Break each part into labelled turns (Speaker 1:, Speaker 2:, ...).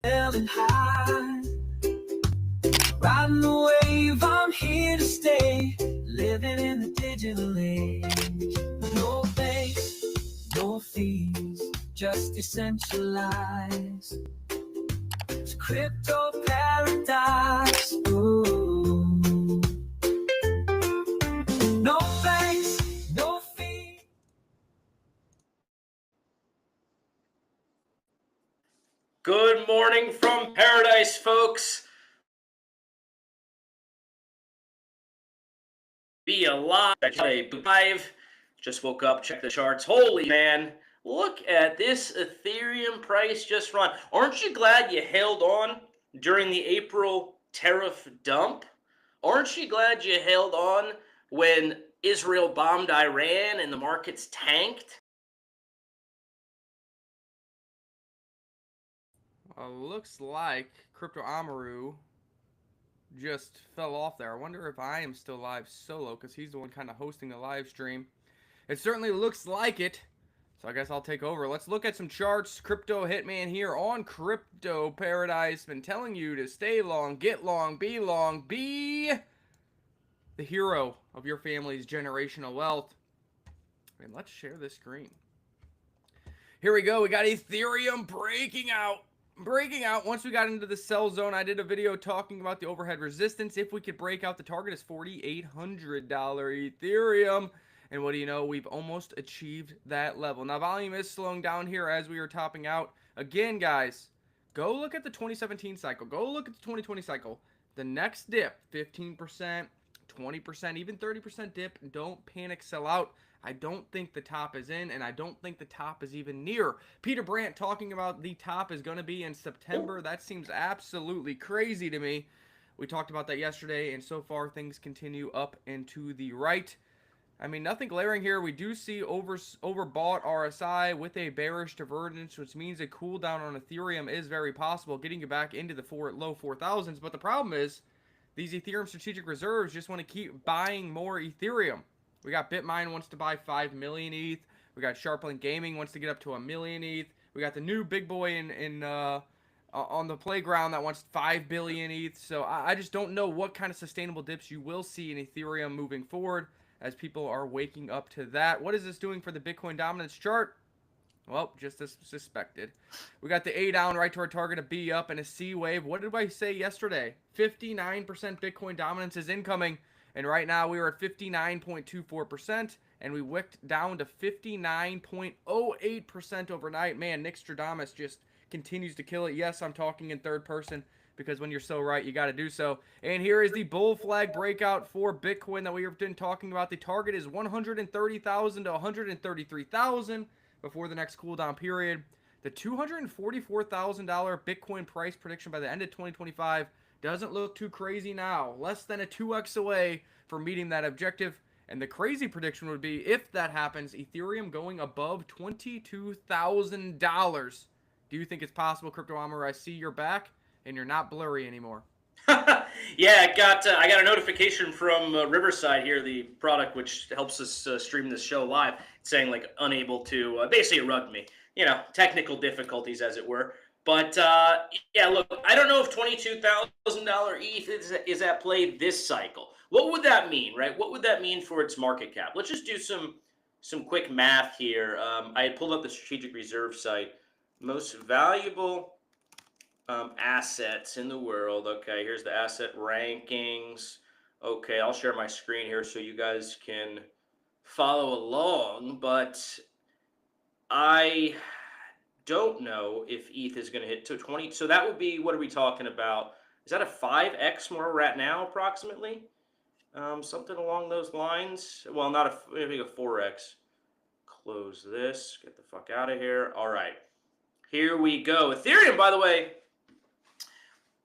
Speaker 1: Feeling high, riding the wave, I'm here to stay, living in the digital age. No thanks, no fees, just decentralized. It's crypto paradise. Ooh. No thanks, no fee.
Speaker 2: Good morning from paradise, folks. Be alive. Just woke up, check the charts. Holy man, look at this Ethereum price just run. Aren't you glad you held on during the April tariff dump? Aren't you glad you held on when Israel bombed Iran and the markets tanked?
Speaker 3: Looks like Crypto Amaru just fell off there. I wonder if I am still live solo because he's the one kind of hosting the live stream. It certainly looks like it. So I guess I'll take over. Let's look at some charts. Crypto Hitman here on Crypto Paradise. Been telling you to stay long, get long, be the hero of your family's generational wealth. And let's share this screen. Here we go. We got Ethereum breaking out. Once we got into the sell zone. I did a video talking about the overhead resistance. If we could break out, the target is $4,800 Ethereum. And what do you know? We've almost achieved that level. Now, volume is slowing down here as we are topping out. Again, guys, go look at the 2017 cycle. Go look at the 2020 cycle. The next dip, 15%, 20%, even 30% dip. Don't panic, sell out. I don't think the top is in, and I don't think the top is even near. Peter Brandt talking about the top is going to be in September. That seems absolutely crazy to me. We talked about that yesterday, and so far things continue up and to the right. I mean, nothing glaring here. We do see overbought RSI with a bearish divergence, which means a cool down on Ethereum is very possible, getting you back into the low 4,000s. But the problem is these Ethereum strategic reserves just want to keep buying more Ethereum. We got Bitmine wants to buy 5 million ETH. We got Sharplink Gaming wants to get up to 1 million ETH. We got the new big boy on the playground that wants 5 billion ETH. So I just don't know what kind of sustainable dips you will see in Ethereum moving forward as people are waking up to that. What is this doing for the Bitcoin dominance chart? Well, just as suspected. We got the A down right to our target, a B up, and a C wave. What did I say yesterday? 59% Bitcoin dominance is incoming. And right now we are at 59.24%, and we wicked down to 59.08% overnight. Man, Nick Stradamus just continues to kill it. Yes, I'm talking in third person because when you're so right, you got to do so. And here is the bull flag breakout for Bitcoin that we have been talking about. The target is 130,000 to 133,000 before the next cooldown period. The $244,000 Bitcoin price prediction by the end of 2025 doesn't look too crazy now. Less than a 2x away from meeting that objective. And the crazy prediction would be, if that happens, Ethereum going above $22,000. Do you think it's possible, Crypto Amaru? I see you're back, and you're not blurry anymore.
Speaker 2: Yeah, I got a notification from Riverside here, the product which helps us stream this show live, saying like unable to, basically it rugged me. You know, technical difficulties as it were. But, yeah, look, I don't know if $22,000 ETH is at play this cycle. What would that mean, right? What would that mean for its market cap? Let's just do some quick math here. I had pulled up the strategic reserve site. Most valuable assets in the world. Okay, here's the asset rankings. Okay, I'll share my screen here so you guys can follow along. But I don't know if ETH is going to hit to 20. So that would be, what are we talking about? Is that a 5x where we're at now, approximately? Something along those lines. Well, not maybe a 4x. Close this. Get the fuck out of here. All right. Here we go. Ethereum, by the way,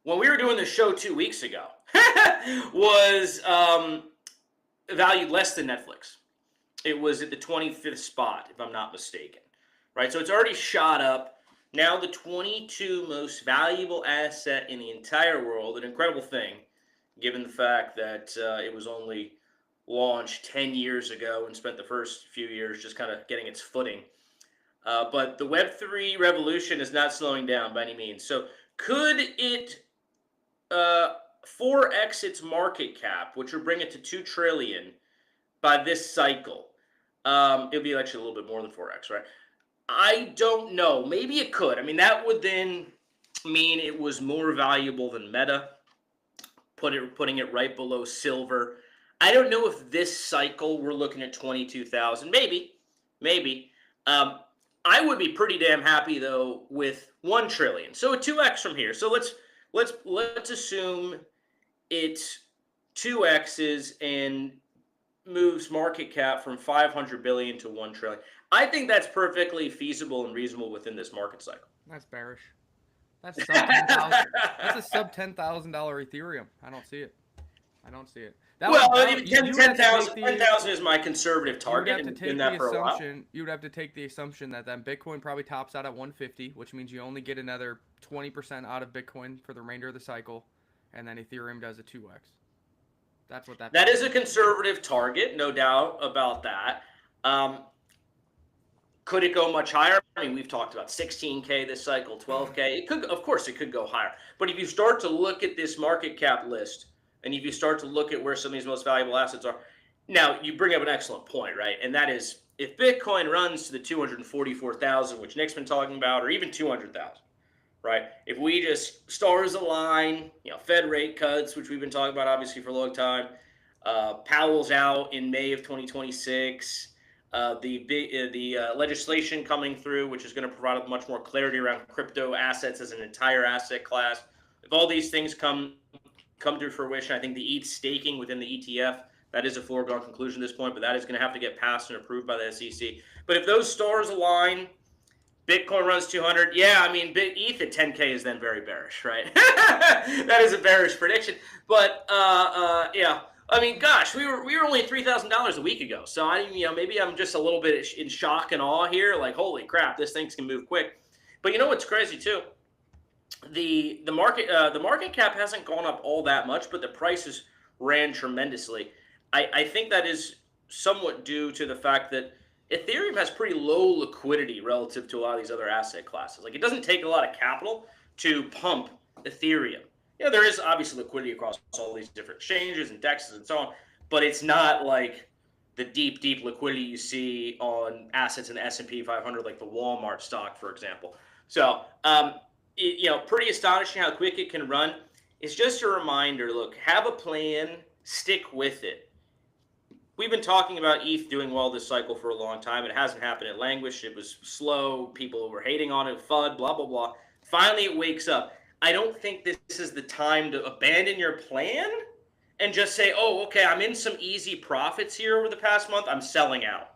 Speaker 2: when we were doing this show 2 weeks ago, was valued less than Netflix. It was at the 25th spot, if I'm not mistaken. Right, so it's already shot up. Now the 22 most valuable asset in the entire world, an incredible thing, given the fact that it was only launched 10 years ago and spent the first few years just kind of getting its footing. But the Web3 revolution is not slowing down by any means. So Could it 4x its market cap, which would bring it to 2 trillion by this cycle? It'll be actually a little bit more than 4x, right? I don't know. Maybe it could. I mean, that would then mean it was more valuable than Meta, putting it right below silver. I don't know if this cycle we're looking at 22,000. Maybe. I would be pretty damn happy though with 1 trillion. So a 2x from here. So let's assume it's 2x's and moves market cap from 500 billion to 1 trillion. I think that's perfectly feasible and reasonable within this market cycle.
Speaker 3: That's bearish. That's sub 10,000. That's a sub $10,000 Ethereum. I don't see it. That
Speaker 2: Well,
Speaker 3: would,
Speaker 2: 10,000 is my conservative target.
Speaker 3: You would have to take the assumption that then Bitcoin probably tops out at 150, which means you only get another 20% out of Bitcoin for the remainder of the cycle, and then Ethereum does a 2x. That's what that.
Speaker 2: That is a conservative target, no doubt about that. Could it go much higher? I mean, we've talked about 16K this cycle, 12K. It could, of course, it could go higher. But if you start to look at this market cap list, and if you start to look at where some of these most valuable assets are, now you bring up an excellent point, right? And that is, if Bitcoin runs to the 244,000, which Nick's been talking about, or even 200,000, right? If we just stars align, Fed rate cuts, which we've been talking about obviously for a long time, Powell's out in May of 2026. The legislation coming through, which is going to provide much more clarity around crypto assets as an entire asset class. If all these things come to fruition, I think the ETH staking within the ETF, that is a foregone conclusion at this point, but that is going to have to get passed and approved by the SEC. But if those stars align, Bitcoin runs 200. Yeah, I mean, ETH at 10K is then very bearish, right? That is a bearish prediction. But yeah. I mean, gosh, we were only at $3,000 a week ago. So maybe I'm just a little bit in shock and awe here. Like, holy crap, this thing can move quick. But you know what's crazy too? The market cap hasn't gone up all that much, but the prices ran tremendously. I think that is somewhat due to the fact that Ethereum has pretty low liquidity relative to a lot of these other asset classes. Like, it doesn't take a lot of capital to pump Ethereum. There is obviously liquidity across all these different exchanges and dexes and so on, but it's not like the deep liquidity you see on assets in the S&P 500, like the Walmart stock, for example. So, pretty astonishing how quick it can run. It's just a reminder, look, have a plan, stick with it. We've been talking about ETH doing well this cycle for a long time. It hasn't happened. It languished. It was slow. People were hating on it, FUD, blah, blah, blah. Finally, it wakes up. I don't think this is the time to abandon your plan and just say, oh, okay, I'm in some easy profits here over the past month. I'm selling out.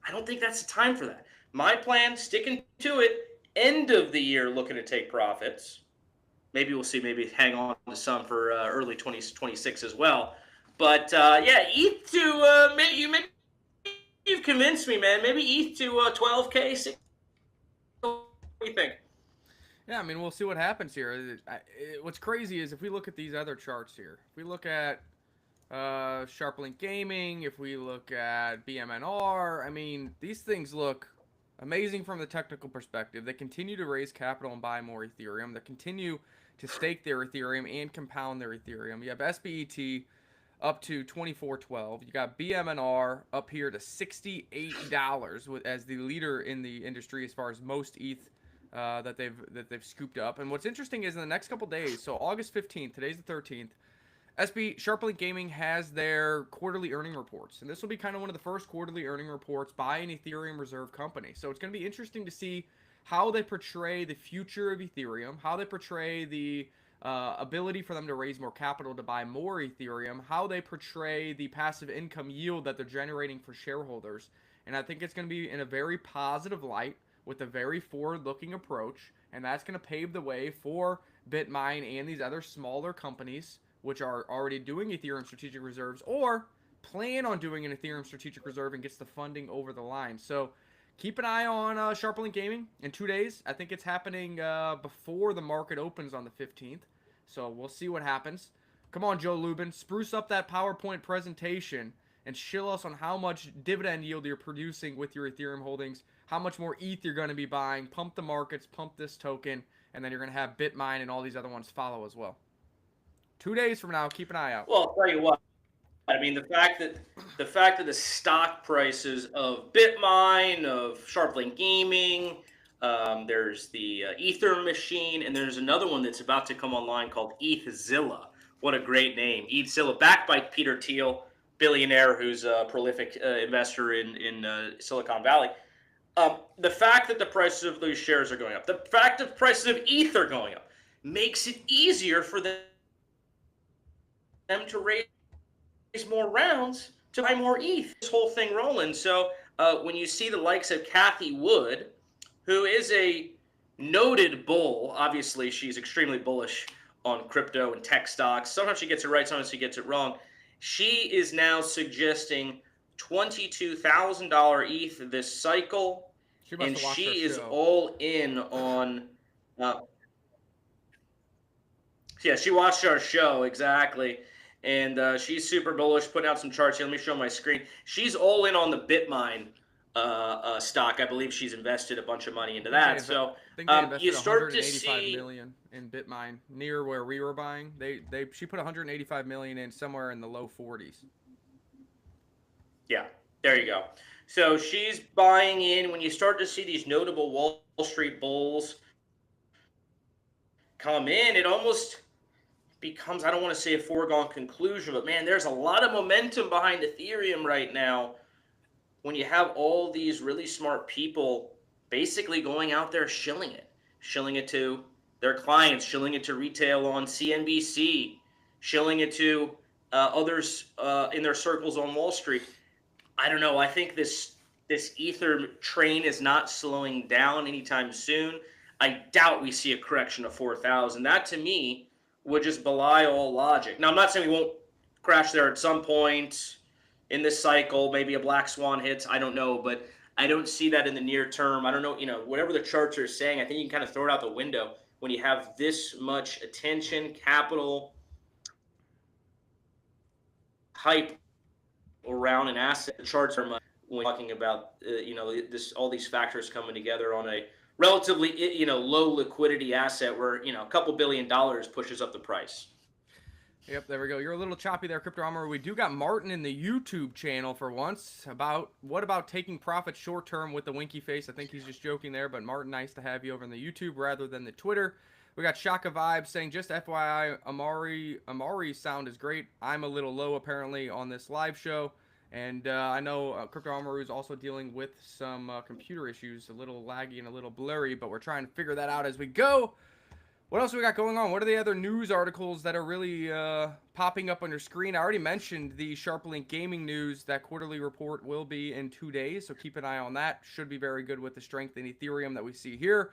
Speaker 2: I don't think that's the time for that. My plan, sticking to it, end of the year looking to take profits. Maybe we'll see, maybe hang on to some for early 2026 as well. But, yeah, ETH to, maybe you've convinced me, man. Maybe ETH to 12K. What do you think?
Speaker 3: Yeah, I mean, we'll see what happens here. What's crazy is if we look at these other charts here, if we look at SharpLink Gaming, if we look at BMNR, I mean, these things look amazing from the technical perspective. They continue to raise capital and buy more Ethereum. They continue to stake their Ethereum and compound their Ethereum. You have SBET up to $24.12. You got BMNR up here to $68 as the leader in the industry as far as most ETH that they've scooped up. And what's interesting is in the next couple days, so August 15th, today's the 13th, SharpLink Gaming has their quarterly earning reports. And this will be kind of one of the first quarterly earning reports by an Ethereum reserve company. So it's going to be interesting to see how they portray the future of Ethereum, how they portray the ability for them to raise more capital to buy more Ethereum, how they portray the passive income yield that they're generating for shareholders. And I think it's going to be in a very positive light, with a very forward-looking approach, and that's going to pave the way for BitMine and these other smaller companies which are already doing Ethereum strategic reserves or plan on doing an Ethereum strategic reserve and gets the funding over the line. So keep an eye on SharpLink Gaming in 2 days. I think it's happening before the market opens on the 15th, so we'll see what happens. Come on, Joe Lubin, spruce up that PowerPoint presentation and shill us on how much dividend yield you're producing with your Ethereum holdings, how much more ETH you're going to be buying, pump the markets, pump this token, and then you're going to have BitMine and all these other ones follow as well. 2 days from now, keep an eye out.
Speaker 2: Well, I'll tell you what. I mean, the fact that the stock prices of BitMine, of SharpLink Gaming, there's the Ether machine, and there's another one that's about to come online called ETHzilla. What a great name, ETHzilla, backed by Peter Thiel, billionaire who's a prolific investor in Silicon Valley. The fact that the prices of those shares are going up, the fact that the prices of ETH are going up, makes it easier for them to raise more rounds to buy more ETH. This whole thing rolling. So when you see the likes of Cathie Wood, who is a noted bull, obviously she's extremely bullish on crypto and tech stocks. Sometimes she gets it right, sometimes she gets it wrong. She is now suggesting $22,000 ETH this cycle, and she is all in on. Yeah, she watched our show, exactly. And she's super bullish, putting out some charts here. Let me show my screen. She's all in on the BitMine stock. I believe she's invested a bunch of money into that. So you start to see
Speaker 3: million in BitMine near where we were buying. She put 185 million in somewhere in the low 40s.
Speaker 2: Yeah, there you go. So she's buying in. When you start to see these notable Wall Street bulls come in, it almost becomes, I don't want to say a foregone conclusion, but man, there's a lot of momentum behind Ethereum right now when you have all these really smart people basically going out there shilling it to their clients, shilling it to retail on CNBC, shilling it to others in their circles on Wall Street. I don't know. I think this Ether train is not slowing down anytime soon. I doubt we see a correction of 4,000. That to me would just belie all logic. Now, I'm not saying we won't crash there at some point in this cycle. Maybe a black swan hits. I don't know, but I don't see that in the near term. I don't know, whatever the charts are saying, I think you can kind of throw it out the window when you have this much attention, capital, hype around an asset. The charts are much when talking about, all these factors coming together on a relatively, low liquidity asset where, a couple $1 billion pushes up the price.
Speaker 3: Yep, there we go. You're a little choppy there, Crypto Armor. We do got Martin in the YouTube channel for once. What about taking profit short term with the winky face? I think he's just joking there, but Martin, nice to have you over in the YouTube rather than the Twitter. We got Shaka Vibes saying, just FYI, Amari's sound is great. I'm a little low apparently on this live show. And I know Crypto Armor is also dealing with some computer issues, a little laggy and a little blurry, but we're trying to figure that out as we go. What else we got going on? What are the other news articles that are really popping up on your screen? I already mentioned the SharpLink Gaming news. That quarterly report will be in 2 days, so keep an eye on that. Should be very good with the strength in Ethereum that we see here.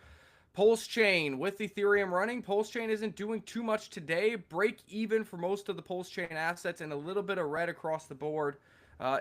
Speaker 3: Pulse Chain, with Ethereum running, Pulse Chain isn't doing too much today. Break even for most of the Pulse Chain assets and a little bit of red across the board.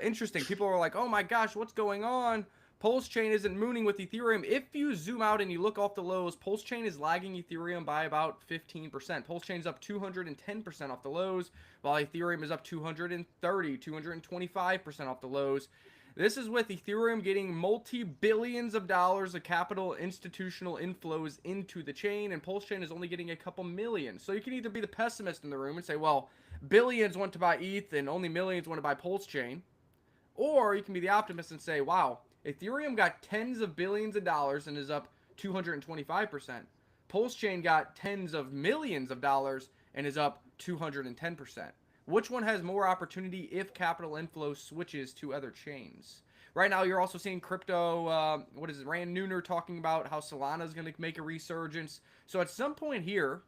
Speaker 3: Interesting. People are like, oh my gosh, what's going on? Pulse Chain isn't mooning with Ethereum. If you zoom out and you look off the lows, Pulse Chain is lagging Ethereum by about 15%. Pulse Chain is up 210% off the lows, while Ethereum is up 230, 225% off the lows. This is with Ethereum getting multi-billions of dollars of capital institutional inflows into the chain, and Pulse Chain is only getting a couple million. So you can either be the pessimist in the room and say, well, billions want to buy ETH and only millions want to buy Pulse Chain. Or you can be the optimist and say, wow, Ethereum got tens of billions of dollars and is up 225%. Pulse Chain got tens of millions of dollars and is up 210%. Which one has more opportunity if capital inflow switches to other chains? Right now, you're also seeing crypto, Rand Neuner talking about how Solana is going to make a resurgence. So at some point here,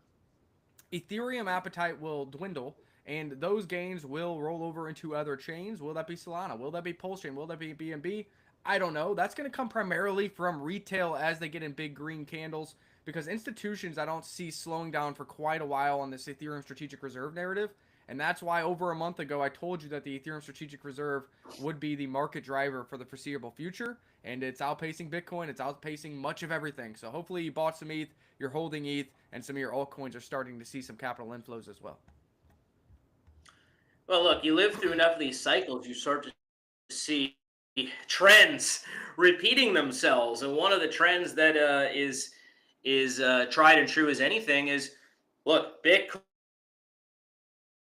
Speaker 3: Ethereum appetite will dwindle, and those gains will roll over into other chains. Will that be Solana? Will that be Pulse Chain? Will that be BNB? I don't know. That's going to come primarily from retail as they get in big green candles, because institutions I don't see slowing down for quite a while on this Ethereum Strategic Reserve narrative. And that's why over a month ago I told you that the Ethereum Strategic Reserve would be the market driver for the foreseeable future. And it's outpacing Bitcoin. It's outpacing much of everything. So hopefully you bought some ETH, you're holding ETH, and some of your altcoins are starting to see some capital inflows as well.
Speaker 2: Well, look, you live through enough of these cycles, you start to see trends repeating themselves. And one of the trends that is is tried and true as anything is, look, Bitcoin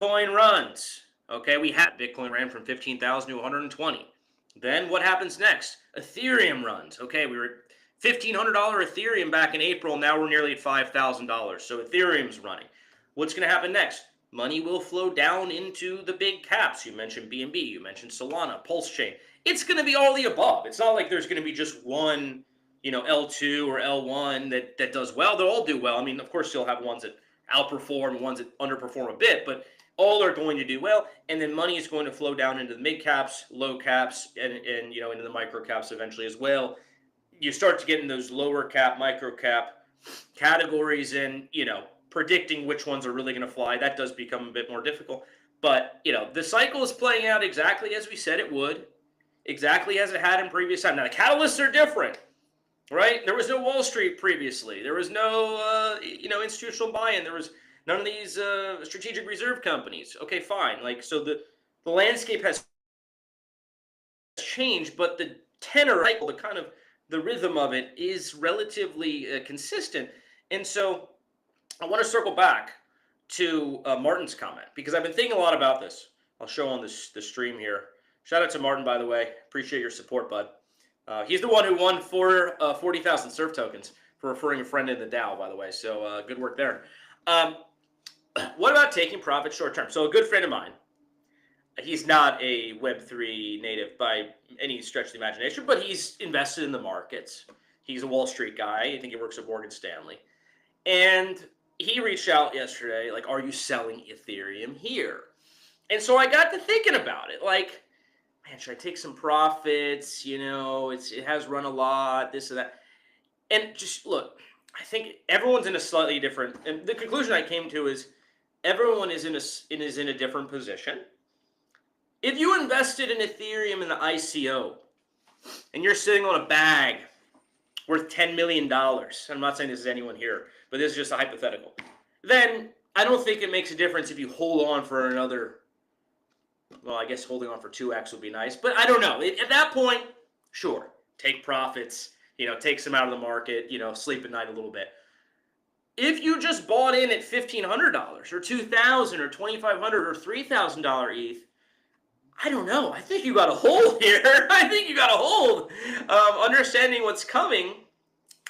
Speaker 2: runs. Okay, we had Bitcoin ran from 15,000 to 120. Then what happens next? Ethereum runs. Okay, we were $1,500 Ethereum back in April. Now we're nearly at $5,000. So Ethereum's running. What's going to happen next? Money will flow down into the big caps. You mentioned BNB. You mentioned Solana, Pulse Chain. It's going to be all the above. It's not like there's going to be just one, L2 or L1 that does well. They'll all do well. I mean, of course, you'll have ones that outperform and ones that underperform a bit, but all are going to do well, and then money is going to flow down into the mid caps, low caps, and into the micro caps eventually as well. You start to get in those lower cap, micro cap categories, and predicting which ones are really going to fly. That does become a bit more difficult. But the cycle is playing out exactly as we said it would, exactly as it had in previous time. Now the catalysts are different. Right? There was no Wall Street previously. There was no, institutional buy-in. There was none of these strategic reserve companies. Okay, fine. So the landscape has changed, but the tenor, the kind of the rhythm of it is relatively consistent. And so I want to circle back to Martin's comment because I've been thinking a lot about this. I'll show on the stream here. Shout out to Martin, by the way. Appreciate your support, bud. He's the one who won 40,000 surf tokens for referring a friend in the DAO, by the way. So good work there. What about taking profit short term? So a good friend of mine, he's not a Web3 native by any stretch of the imagination, but he's invested in the markets. He's a Wall Street guy. I think he works at Morgan Stanley. And he reached out yesterday, like, are you selling Ethereum here? And so I got to thinking about it. Like, man, should I take some profits? It has run a lot, this and that. And just look, I think everyone's in a slightly different, and the conclusion I came to is everyone is in a different position. If you invested in Ethereum in the ICO and you're sitting on a bag worth $10 million, I'm not saying this is anyone here, but this is just a hypothetical, then I don't think it makes a difference if you hold on for another. Well, I guess holding on for 2x would be nice, but I don't know. At that point, sure, take profits, take some out of the market, sleep at night a little bit. If you just bought in at $1,500 or $2,000 or $2,500 or $3,000 ETH, I don't know. I think you got a hold here. I think you got a hold. Understanding what's coming,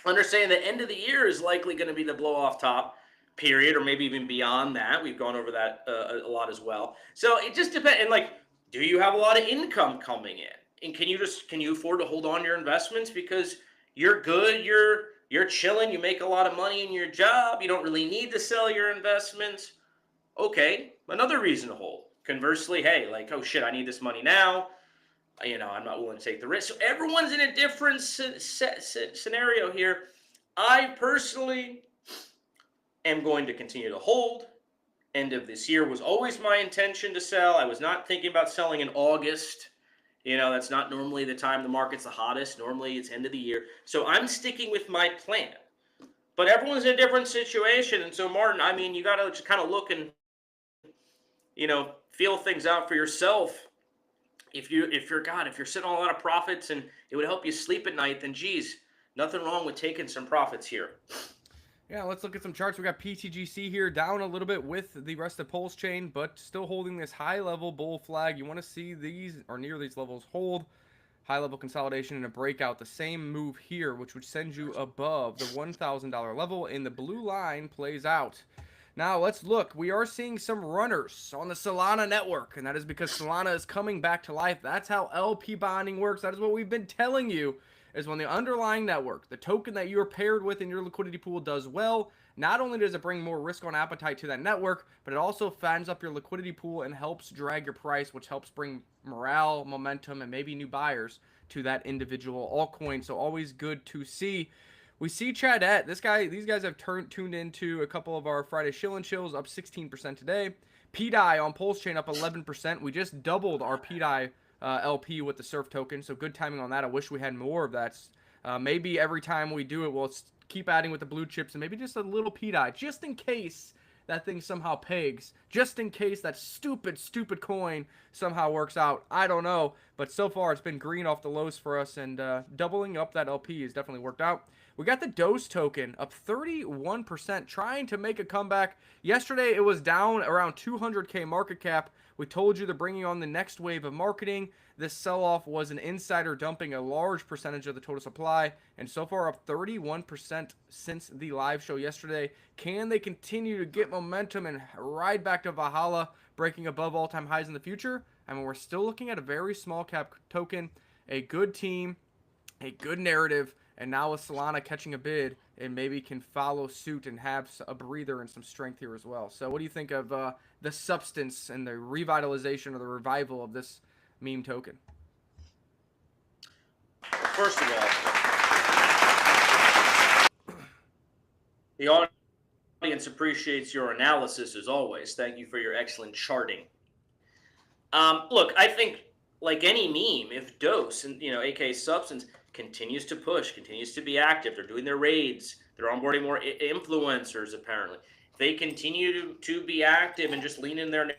Speaker 2: understanding the end of the year is likely going to be the blow off top period, or maybe even beyond that. We've gone over that a lot as well. So it just depends. And do you have a lot of income coming in? And can you afford to hold on to your investments because you're good, you're chilling, you make a lot of money in your job, you don't really need to sell your investments? Okay, another reason to hold. Conversely, hey, oh shit, I need this money now. I'm not willing to take the risk. So everyone's in a different scenario here. I personally am going to continue to hold. End of this year was always my intention to sell. I was not thinking about selling in August. That's not normally the time the market's the hottest. Normally it's end of the year. So I'm sticking with my plan. But everyone's in a different situation. And so, Martin, you got to just kind of look and, feel things out for yourself. If you're sitting on a lot of profits and it would help you sleep at night, then geez, nothing wrong with taking some profits here.
Speaker 3: Yeah, let's look at some charts. We got PTGC here down a little bit with the rest of Pulse Chain, but still holding this high-level bull flag. You want to see these or near these levels hold. High-level consolidation and a breakout. The same move here, which would send you above the $1,000 level, and the blue line plays out. Now, let's look. We are seeing some runners on the Solana network, and that is because Solana is coming back to life. That's how LP bonding works. That is what we've been telling you. Is when the underlying network, the token that you are paired with in your liquidity pool does well, not only does it bring more risk on appetite to that network, but it also fans up your liquidity pool and helps drag your price, which helps bring morale, momentum, and maybe new buyers to that individual altcoin. So always good to see. We see Chadette. These guys have tuned into a couple of our Friday Shill and Chills, up 16% today. PDI on Pulse Chain up 11%. We just doubled our PDI LP with the surf token, so good timing on that. I wish we had more of that. Maybe every time we do it, we'll keep adding with the blue chips and maybe just a little PDI, just in case that thing somehow pegs, just in case that stupid coin somehow works out. I don't know, but so far it's been green off the lows for us, and doubling up that LP has definitely worked out. We got the Dose token up 31%, trying to make a comeback. Yesterday, it was down around 200K market cap. We told you they're bringing on the next wave of marketing. This sell-off was an insider dumping a large percentage of the total supply, and so far up 31% since the live show yesterday. Can they continue to get momentum and ride back to Valhalla, breaking above all-time highs in the future? I mean, we're still looking at a very small cap token, a good team, a good narrative, and now with Solana catching a bid, it maybe can follow suit and have a breather and some strength here as well. So what do you think of the substance and the revitalization or the revival of this meme token?
Speaker 2: First of all, the audience appreciates your analysis as always. Thank you for your excellent charting. Look, I think like any meme, if Dose and aka Substance continues to push, continues to be active, they're doing their raids, they're onboarding more influencers apparently. If they continue to be active and just lean in their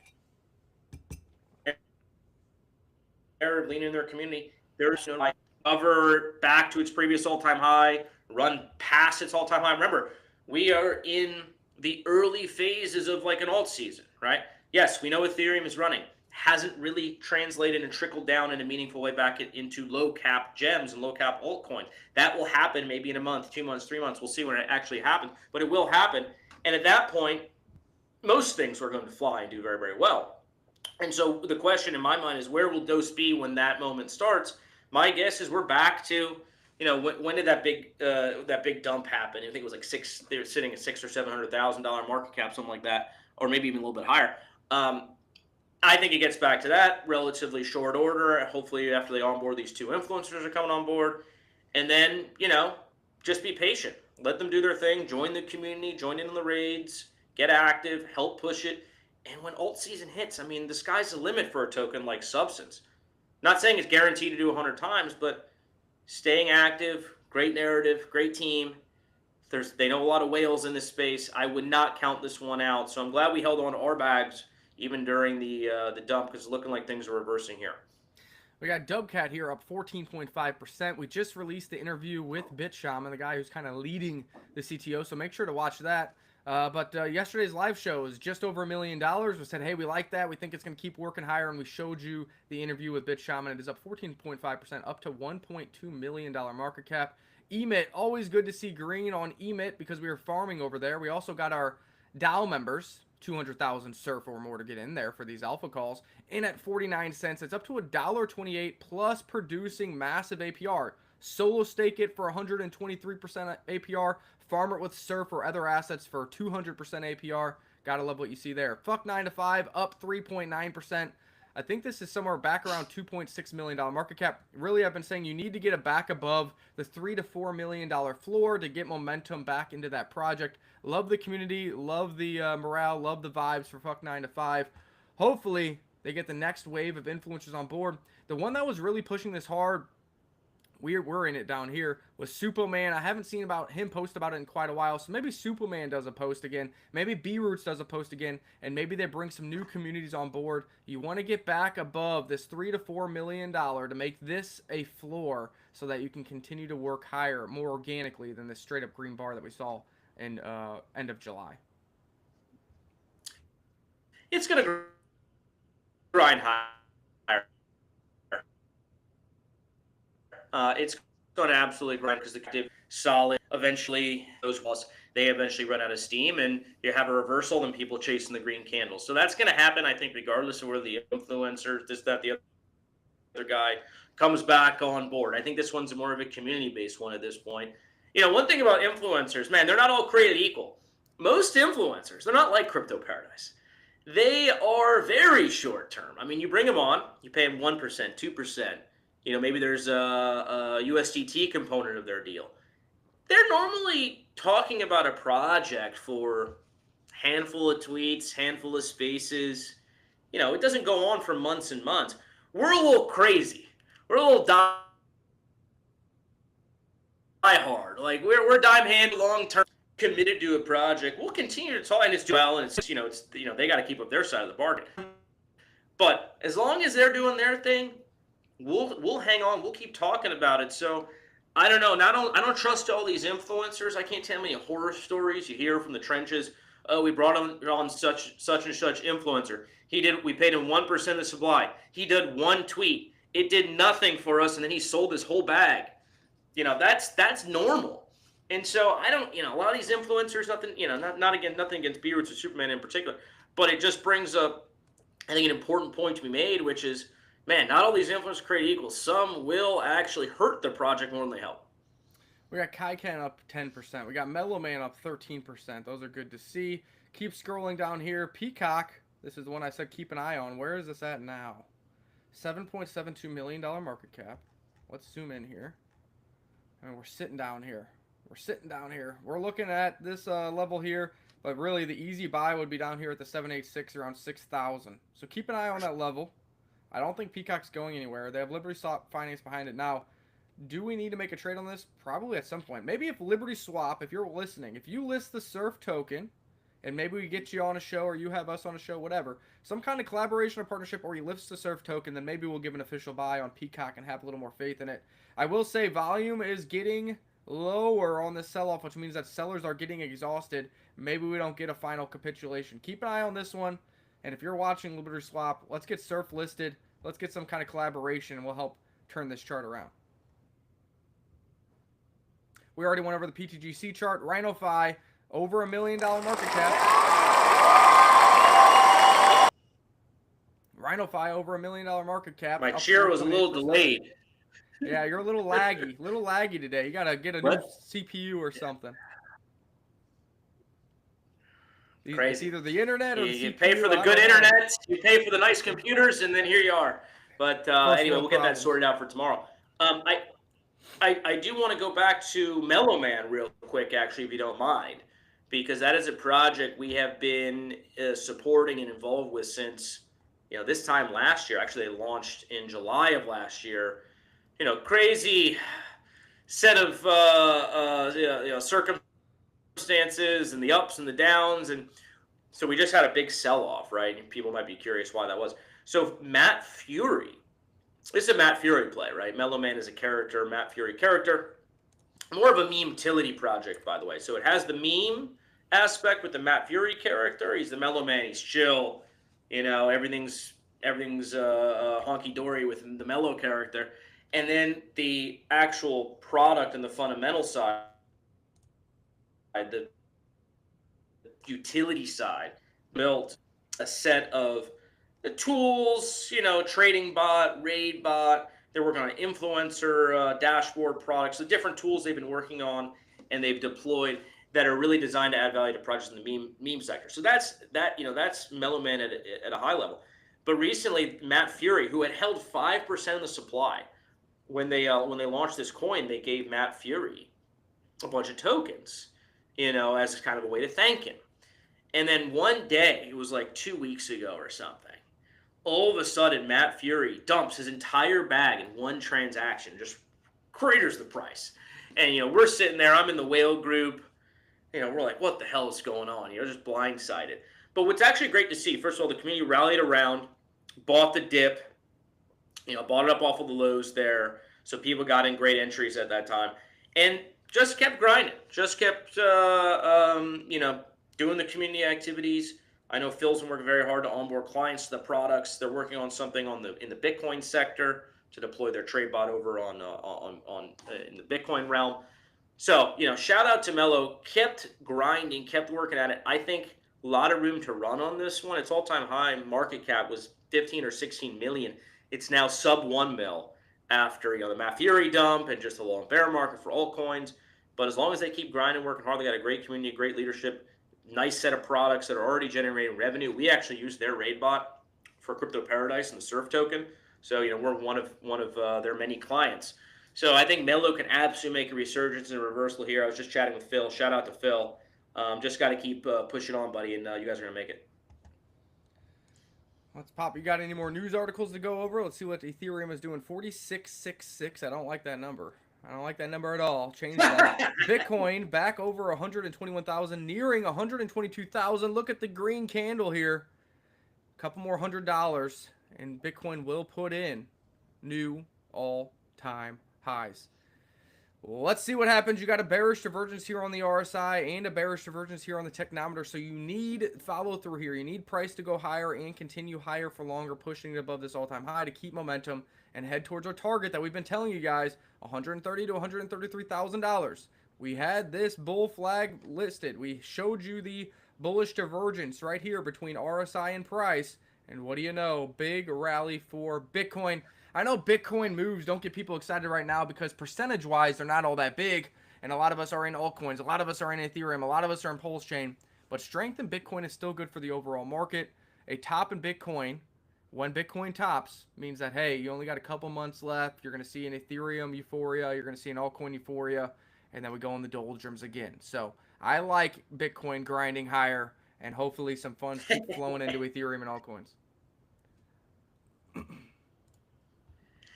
Speaker 2: narrative, lean in their community, there's no like hover back to its previous all-time high, run past its all-time high. Remember, we are in the early phases of like an alt season, right? Yes, we know Ethereum is running. Hasn't really translated and trickled down in a meaningful way back into low cap gems and low cap altcoins. That will happen maybe in a month, 2 months, 3 months. We'll see when it actually happens, but it will happen. And at that point, most things are going to fly and do very, very well. And so the question in my mind is, where will Dose be when that moment starts? My guess is we're back to, when did that big dump happen? I think it was like they were sitting at $600,000 or $700,000 market cap, something like that, or maybe even a little bit higher. I think it gets back to that relatively short order. Hopefully after they onboard, these two influencers are coming on board. And then, just be patient. Let them do their thing. Join the community. Join in on the raids. Get active. Help push it. And when alt season hits, I mean, the sky's the limit for a token like Substance. Not saying it's guaranteed to do 100 times, but staying active, great narrative, great team. They know a lot of whales in this space. I would not count this one out. So I'm glad we held on to our bags even during the dump, because it's looking like things are reversing here.
Speaker 3: We got Dubcat here up 14.5%. We just released the interview with BitShaman, the guy who's kind of leading the CTO, so make sure to watch that. But yesterday's live show was just over $1 million. We said, hey, we like that. We think it's going to keep working higher, and we showed you the interview with BitShaman. It is up 14.5%, up to $1.2 million market cap. Emit, always good to see green on Emit because we were farming over there. We also got our DAO members, 200,000 surf or more to get in there for these alpha calls, in at 49 cents. It's up to $1.28 plus producing massive APR. Solo stake it for 123% APR, farm it with surf or other assets for 200% APR. Gotta love what you see there. Fuck 9 to 5, up 3.9%. I think this is somewhere back around $2.6 million market cap. Really, I've been saying you need to get it back above the $3 to $4 million floor to get momentum back into that project. Love the community, love the morale, love the vibes for Fuck 9 to 5. Hopefully, they get the next wave of influencers on board. The one that was really pushing this hard, we're in it down here, was Superman. I haven't seen him post about it in quite a while, so maybe Superman does a post again, maybe B-Roots does a post again, and maybe they bring some new communities on board. You want to get back above this $3 to $4 million to make this a floor so that you can continue to work higher, more organically than this straight up green bar that we saw in end of July.
Speaker 2: It's going to grind higher. It's going to absolutely grind because the active solid. Eventually, those walls, they eventually run out of steam, and you have a reversal, and people chasing the green candles. So that's going to happen, I think, regardless of where the influencer, this, that, the other guy comes back on board. I think this one's more of a community-based one at this point. One thing about influencers, man, they're not all created equal. Most influencers, they're not like Crypto Paradise. They are very short term. I mean, you bring them on, you pay them 1%, 2%. Maybe there's a USDT component of their deal. They're normally talking about a project for a handful of tweets, handful of spaces. It doesn't go on for months and months. We're a little crazy. We're a little die hard. Like we're dime hand long term committed to a project. We'll continue to talk, and it's well, and it's they got to keep up their side of the bargain. But as long as they're doing their thing, we'll hang on. We'll keep talking about it. So I don't know. I don't trust all these influencers. I can't tell how many horror stories you hear from the trenches. Oh, we brought on such and such influencer. We paid him 1% of the supply. He did one tweet. It did nothing for us, and then he sold his whole bag. That's normal. And so I don't, a lot of these influencers, nothing, nothing against B Roots or Superman in particular, but it just brings up, I think, an important point to be made, which is, man, not all these influencers create equals. Some will actually hurt the project more than they help.
Speaker 3: We got Kaikan up 10%. We got Mellow Man up 13%. Those are good to see. Keep scrolling down here. Peacock, this is the one I said keep an eye on. Where is this at now? $7.72 million market cap. Let's zoom in here. And we're sitting down here. We're looking at this level here, but really the easy buy would be down here at the 786, around 6,000. So keep an eye on that level. I don't think Peacock's going anywhere. They have Liberty Swap Finance behind it now. Do we need to make a trade on this? Probably at some point. Maybe if Liberty Swap, if you're listening, if you list the Surf token, and maybe we get you on a show or you have us on a show, whatever, some kind of collaboration or partnership, or you list the Surf token, then maybe we'll give an official buy on Peacock and have a little more faith in it. I will say volume is getting lower on this sell-off, which means that sellers are getting exhausted. Maybe we don't get a final capitulation. Keep an eye on this one. And if you're watching Liberty Swap, let's get Surf listed. Let's get some kind of collaboration, and we'll help turn this chart around. We already went over the PTGC chart. RhinoFi, over $1 million market cap. RhinoFi, over $1 million market cap.
Speaker 2: My cheer was a little delayed.
Speaker 3: Yeah, you're a little laggy today. You gotta get a new CPU or something.
Speaker 2: Crazy.
Speaker 3: It's either the internet or the CPU.
Speaker 2: You pay for the good internet, you pay for the nice computers, and then here you are. But anyway, we'll get that sorted out for tomorrow. I do want to go back to Mellow Man real quick, actually, if you don't mind, because that is a project we have been supporting and involved with since this time last year. Actually, they launched in July of last year. Crazy set of circumstances and the ups and the downs, and so we just had a big sell-off, right? And people might be curious why that was. So Matt Fury, this is a Matt Fury play, right? Mellow Man is a character, Matt Fury character, more of a meme utility project, by the way. So it has the meme aspect with the Matt Fury character. He's the Mellow Man. He's chill, everything's honky dory with the Mellow character. And then the actual product and the fundamental side, the utility side, built a set of the tools, trading bot, raid bot. They're working on an influencer dashboard products, the different tools they've been working on and they've deployed that are really designed to add value to projects in the meme sector. So that's Mellow Man at a high level. But recently, Matt Fury, who had held 5% of the supply, when they launched this coin, they gave Matt Fury a bunch of tokens, as kind of a way to thank him. And then one day, it was like 2 weeks ago or something, all of a sudden, Matt Fury dumps his entire bag in one transaction, just craters the price. And, we're sitting there, I'm in the whale group, we're like, what the hell is going on? Just blindsided. But what's actually great to see, first of all, the community rallied around, bought the dip, bought it up off of the lows there. So people got in great entries at that time and just kept grinding, just kept, doing the community activities. I know Phil's been working very hard to onboard clients to the products. They're working on something in the Bitcoin sector to deploy their trade bot over in the Bitcoin realm. So, shout out to Mello, kept grinding, kept working at it. I think a lot of room to run on this one. Its all-time high market cap was 15 or 16 million. It's now sub 1 mil after the Matt Fury dump and just a long bear market for altcoins. But as long as they keep grinding, working hard, they got a great community, great leadership, nice set of products that are already generating revenue. We actually use their raid bot for Crypto Paradise and the Surf token. So we're one of their many clients. So I think Mello can absolutely make a resurgence and a reversal here. I was just chatting with Phil. Shout out to Phil. Just got to keep pushing on, buddy, and you guys are gonna make it.
Speaker 3: Let's pop. You got any more news articles to go over? Let's see what Ethereum is doing. 4666. I don't like that number. I don't like that number at all. Change that. Bitcoin back over 121,000, nearing 122,000. Look at the green candle here. A couple more $100, and Bitcoin will put in new all-time highs. Let's see what happens. You got a bearish divergence here on the RSI and a bearish divergence here on the technometer. So you need follow through here. You need price to go higher and continue higher for longer, pushing it above this all-time high to keep momentum and head towards our target that we've been telling you guys, $130,000 to $133,000. We had this bull flag listed. We showed you the bullish divergence right here between RSI and price. And what do you know? Big rally for Bitcoin. I know Bitcoin moves don't get people excited right now because percentage-wise, they're not all that big. And a lot of us are in altcoins. A lot of us are in Ethereum. A lot of us are in Pulse Chain. But strength in Bitcoin is still good for the overall market. A top in Bitcoin, when Bitcoin tops, means that, hey, you only got a couple months left. You're going to see an Ethereum euphoria. You're going to see an altcoin euphoria. And then we go in the doldrums again. So I like Bitcoin grinding higher. And hopefully some funds keep flowing into Ethereum and altcoins.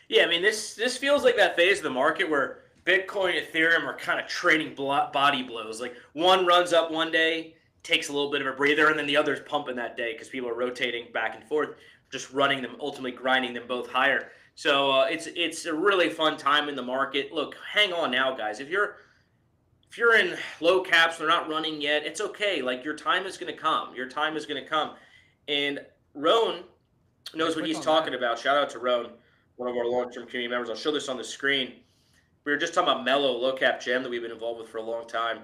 Speaker 2: Yeah, I mean, this feels like that phase of the market where Bitcoin and Ethereum are kind of trading body blows. Like one runs up one day, takes a little bit of a breather, and then the other's pumping that day because people are rotating back and forth, just running them, ultimately grinding them both higher. So it's a really fun time in the market. Look, hang on now, guys. If you're in low caps, they're not running yet, it's okay. Like your time is going to come. Your time is going to come. And Roan knows what he's talking about. Shout out to Roan, one of our long-term community members. I'll show this on the screen. We were just talking about Mellow, low-cap gem that we've been involved with for a long time.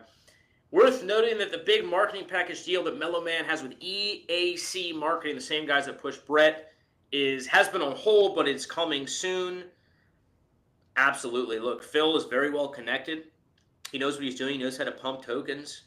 Speaker 2: Worth noting that the big marketing package deal that Mellow Man has with EAC Marketing, the same guys that push Brett, has been on hold, but it's coming soon. Absolutely. Look, Phil is very well connected. He knows what he's doing. He knows how to pump tokens.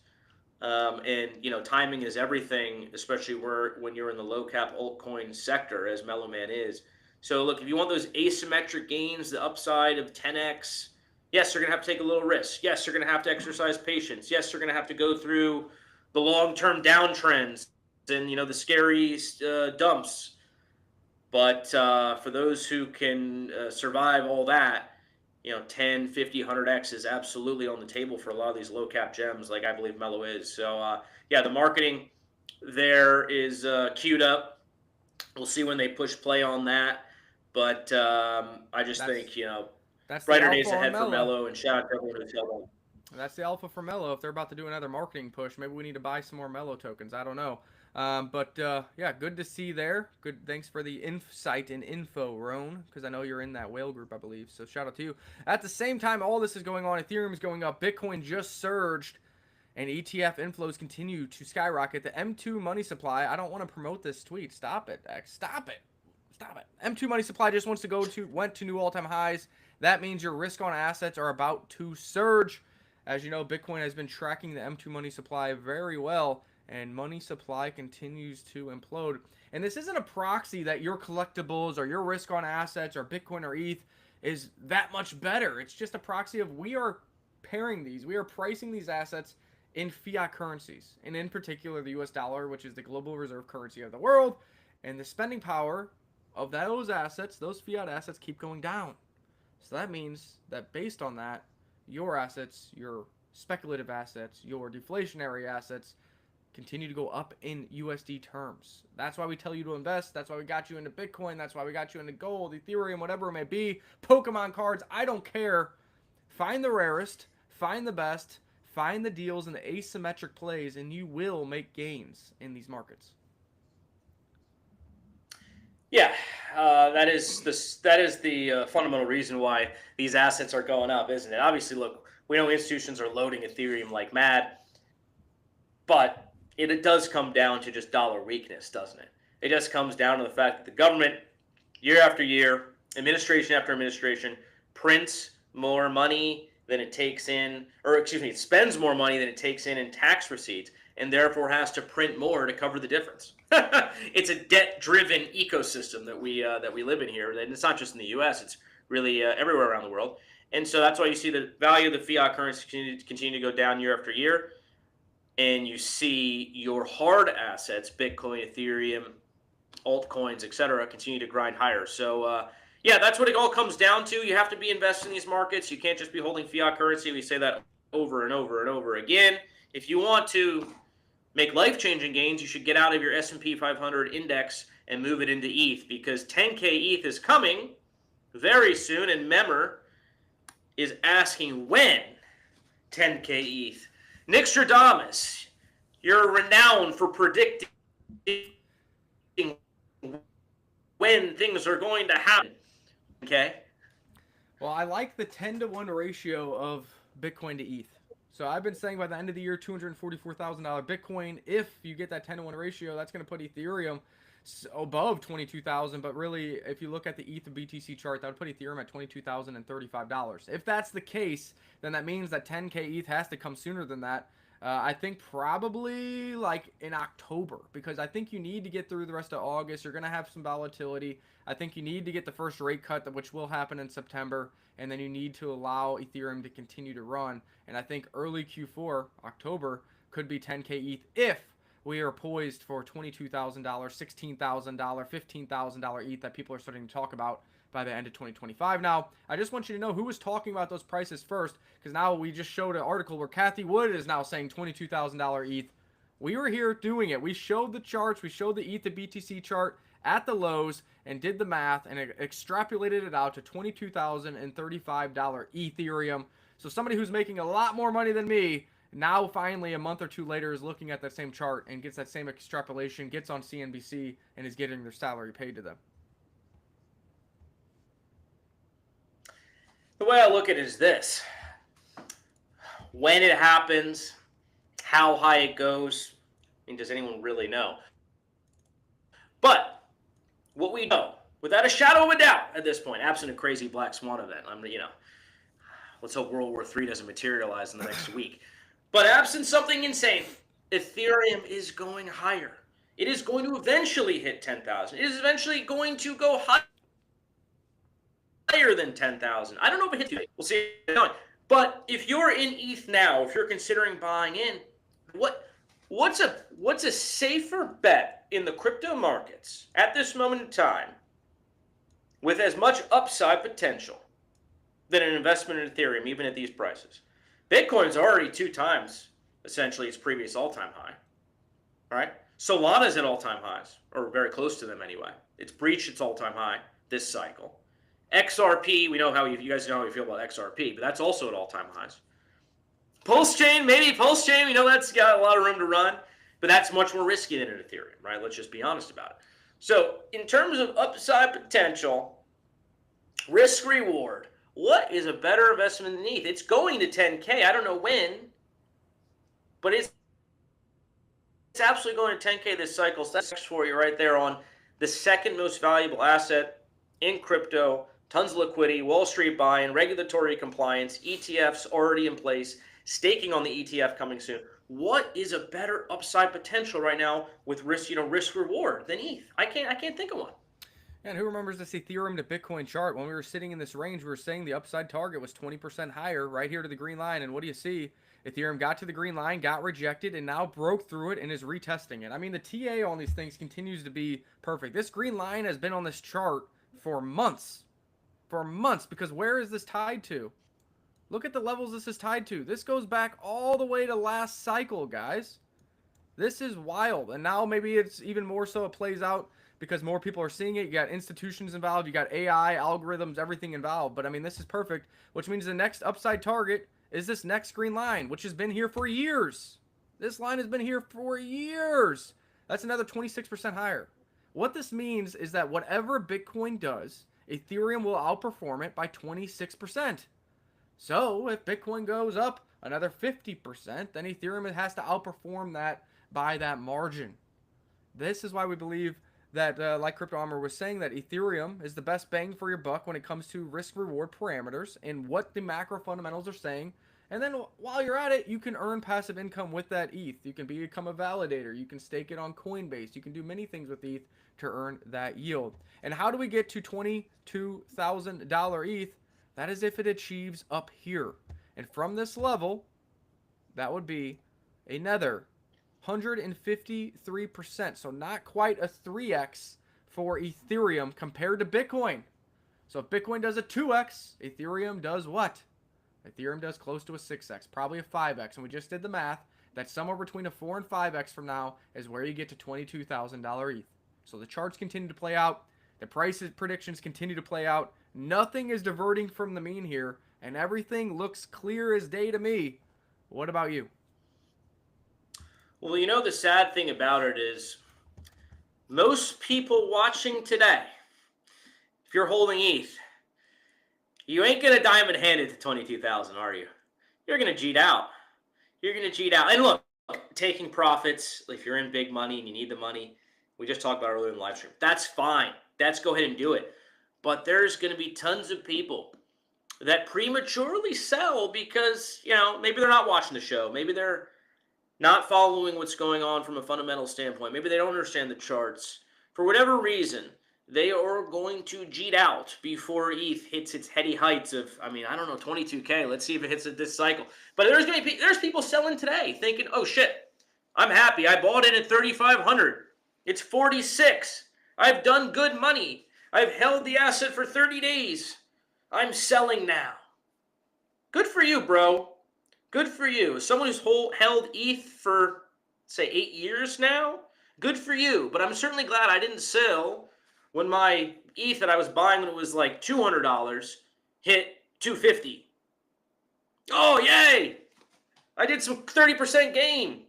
Speaker 2: And, timing is everything, especially when you're in the low-cap altcoin sector, as Mellow Man is. So, look, if you want those asymmetric gains, the upside of 10x, yes, you're going to have to take a little risk. Yes, you're going to have to exercise patience. Yes, you're going to have to go through the long-term downtrends and, the scary dumps. But for those who can survive all that, 10, 50, 100x is absolutely on the table for a lot of these low-cap gems, like I believe Mellow is. So, the marketing there is queued up. We'll see when they push play on that. But I just think,
Speaker 3: that's
Speaker 2: brighter days ahead for Mellow, and shout out to everyone who's held on.
Speaker 3: That's the alpha for Mellow. If they're about to do another marketing push, maybe we need to buy some more Mellow tokens. I don't know. But good to see there. Good. Thanks for the insight and info, Roan, because I know you're in that whale group, I believe. So shout out to you. At the same time, all this is going on. Ethereum is going up. Bitcoin just surged. And ETF inflows continue to skyrocket. The M2 money supply, I don't want to promote this tweet. Stop it, X. Stop it. Stop it. M2 money supply just went to new all-time highs. That means your risk on assets are about to surge. As you know, Bitcoin has been tracking the M2 money supply very well, and money supply continues to implode. And this isn't a proxy that your collectibles or your risk on assets or Bitcoin or ETH is that much better. It's just a proxy of we are pairing these. We are pricing these assets in fiat currencies, and in particular the US dollar, which is the global reserve currency of the world, and the spending power of those assets, those fiat assets, keep going down. So that means that based on that, your assets, your speculative assets, your deflationary assets continue to go up in USD terms. That's why we tell you to invest. That's why we got you into Bitcoin. That's why we got you into gold, Ethereum, whatever it may be. Pokemon cards, I don't care. Find the rarest, find the best, find the deals and the asymmetric plays, and you will make gains in these markets.
Speaker 2: Yeah, that is the fundamental reason why these assets are going up, isn't it? Obviously, look, we know institutions are loading Ethereum like mad, but it does come down to just dollar weakness, doesn't it? It just comes down to the fact that the government, year after year, administration after administration, prints more money than it takes in, it spends more money than it takes in tax receipts, and therefore has to print more to cover the difference. It's a debt-driven ecosystem that we live in here, and it's not just in the U.S. It's really everywhere around the world. And so that's why you see the value of the fiat currency continue to go down year after year, and you see your hard assets, Bitcoin, Ethereum, altcoins, etc., continue to grind higher. So that's what it all comes down to. You have to be invested in these markets. You can't just be holding fiat currency. We say that over and over and over again. If you want to make life-changing gains, you should get out of your S&P 500 index and move it into ETH, because 10K ETH is coming very soon. And remember, is asking when 10K ETH. Nick Stradamus, you're renowned for predicting when things are going to happen. Okay?
Speaker 3: Well, I like the 10-to-1 ratio of Bitcoin to ETH. So I've been saying by the end of the year, $244,000 Bitcoin. If you get that 10-to-1 ratio, that's going to put Ethereum above 22,000. But really, if you look at the ETH to BTC chart, that would put Ethereum at $22,035. If that's the case, then that means that 10K ETH has to come sooner than that. I think probably like in October, because I think you need to get through the rest of August. You're going to have some volatility. I think you need to get the first rate cut, which will happen in September, and then you need to allow Ethereum to continue to run. And I think early Q4, October, could be 10K ETH if we are poised for $22,000, $16,000, $15,000 ETH that people are starting to talk about by the end of 2025. Now, I just want you to know who was talking about those prices first, because now we just showed an article where Kathy Wood is now saying $22,000 ETH. We were here doing it. We showed the charts. We showed the ETH to BTC chart at the lows and did the math and extrapolated it out to $22,035 Ethereum. So somebody who's making a lot more money than me now finally a month or two later is looking at that same chart and gets that same extrapolation, gets on CNBC, and is getting their salary paid to them.
Speaker 2: The way I look at it is this. When it happens, how high it goes, I mean, does anyone really know? But what we know, without a shadow of a doubt at this point, absent a crazy black swan event, let's hope World War III doesn't materialize in the next week. But absent something insane, Ethereum is going higher. It is going to eventually hit 10,000. It is eventually going to go higher than 10,000. I don't know if it hits today. We'll see. But if you're in ETH now, if you're considering buying in, what's a safer bet in the crypto markets at this moment in time with as much upside potential than an investment in Ethereum, even at these prices? Bitcoin's already 2 times essentially its previous all-time high, right? Solana's at all-time highs, or very close to them anyway. It's breached its all-time high this cycle. XRP, we know how you guys know how you feel about XRP, but that's also at all-time highs. Pulse Chain, maybe Pulse Chain, we know that's got a lot of room to run, but that's much more risky than an Ethereum, right? Let's just be honest about it. So in terms of upside potential, risk reward, what is a better investment than ETH? It's going to 10K. I don't know when, but it's absolutely going to 10K this cycle. So that's for you right there on the second most valuable asset in crypto. Tons of liquidity, Wall Street buy-in, regulatory compliance, ETFs already in place, staking on the ETF coming soon. What is a better upside potential right now with risk reward than ETH? I can't think of one.
Speaker 3: And who remembers this Ethereum to Bitcoin chart? When we were sitting in this range, we were saying the upside target was 20% higher right here to the green line. And what do you see? Ethereum got to the green line, got rejected, and now broke through it and is retesting it. I mean, the TA on these things continues to be perfect. This green line has been on this chart for months. Because where is this tied to? Look at the levels this is tied to. This goes back all the way to last cycle, guys. This is wild. And now maybe it's even more so it plays out because more people are seeing it. You got institutions involved. You got AI, algorithms, everything involved. But, I mean, this is perfect, which means the next upside target is this next green line, which has been here for years. This line has been here for years. That's another 26% higher. What this means is that whatever Bitcoin does, Ethereum will outperform it by 26%. So if Bitcoin goes up another 50%, then Ethereum has to outperform that by that margin. This is why we believe that, like Crypto Armor was saying, that Ethereum is the best bang for your buck when it comes to risk-reward parameters and what the macro fundamentals are saying. And then while you're at it, you can earn passive income with that ETH. You can become a validator. You can stake it on Coinbase. You can do many things with ETH to earn that yield. And how do we get to $22,000 ETH? That is if it achieves up here. And from this level, that would be another 153%. So not quite a 3x for Ethereum compared to Bitcoin. So if Bitcoin does a 2x, Ethereum does what? Ethereum does close to a 6x, probably a 5x. And we just did the math. That somewhere between a 4 and 5x from now is where you get to $22,000 ETH. So the charts continue to play out. The prices predictions continue to play out. Nothing is diverting from the mean here. and everything looks clear as day to me. What about you?
Speaker 2: Well, you know, the sad thing about it is most people watching today, if you're holding ETH, you ain't going to diamond hand it to 22,000, are you? You're going to cheat out. You're going to cheat out. And look, taking profits, if you're in big money and you need the money, we just talked about earlier in the live stream, that's fine. That's go ahead and do it. But there's going to be tons of people that prematurely sell because, you know, maybe they're not watching the show. Maybe they're not following what's going on from a fundamental standpoint. Maybe they don't understand the charts. For whatever reason, they are going to cheat out before ETH hits its heady heights of, I mean, I don't know, 22K. Let's see if it hits it this cycle. But there's people selling today thinking, oh shit, I'm happy. I bought it at 3,500. It's 46. I've done good money. I've held the asset for 30 days. I'm selling now. Good for you, bro. Good for you. As someone who's held ETH for, say, 8 years now, good for you. But I'm certainly glad I didn't sell when my ETH that I was buying when it was like $200 hit 250. Oh, yay! I did some 30% gain.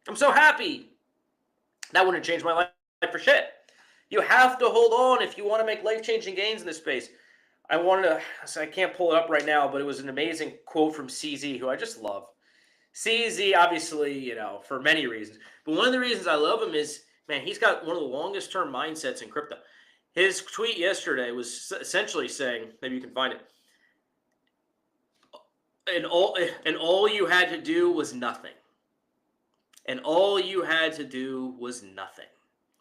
Speaker 2: I'm so happy. That wouldn't change my life for shit. You have to hold on if you want to make life-changing gains in this space. I can't pull it up right now, but it was an amazing quote from CZ, who I just love. CZ, obviously, you know, for many reasons. But one of the reasons I love him is, man, he's got one of the longest term mindsets in crypto. His tweet yesterday was essentially saying, maybe you can find it, and all you had to do was nothing. And all you had to do was nothing.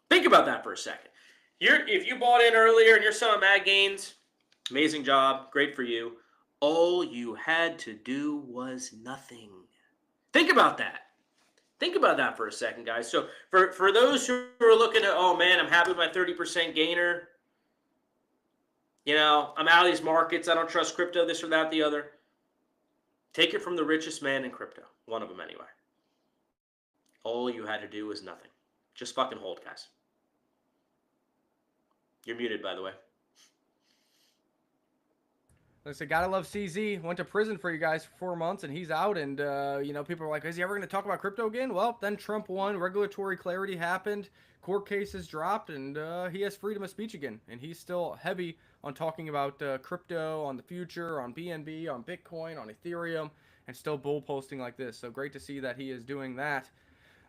Speaker 2: Think about that for a second. If you bought in earlier and you're selling mad gains, amazing job, great for you. All you had to do was nothing. Think about that. Think about that for a second, guys. So for those who are looking at, oh man, I'm happy with my 30% gainer. You know, I'm out of these markets. I don't trust crypto, this or that, the other. Take it from the richest man in crypto. One of them anyway. All you had to do was nothing. Just fucking hold, guys. You're muted, by the way.
Speaker 3: I said, gotta love CZ. Went to prison for you guys for 4 months, and he's out. And you know, people are like, is he ever going to talk about crypto again? Well, then Trump won. Regulatory clarity happened. Court cases dropped, and he has freedom of speech again. And he's still heavy on talking about crypto, on the future, on BNB, on Bitcoin, on Ethereum, and still bull posting like this. So great to see that he is doing that.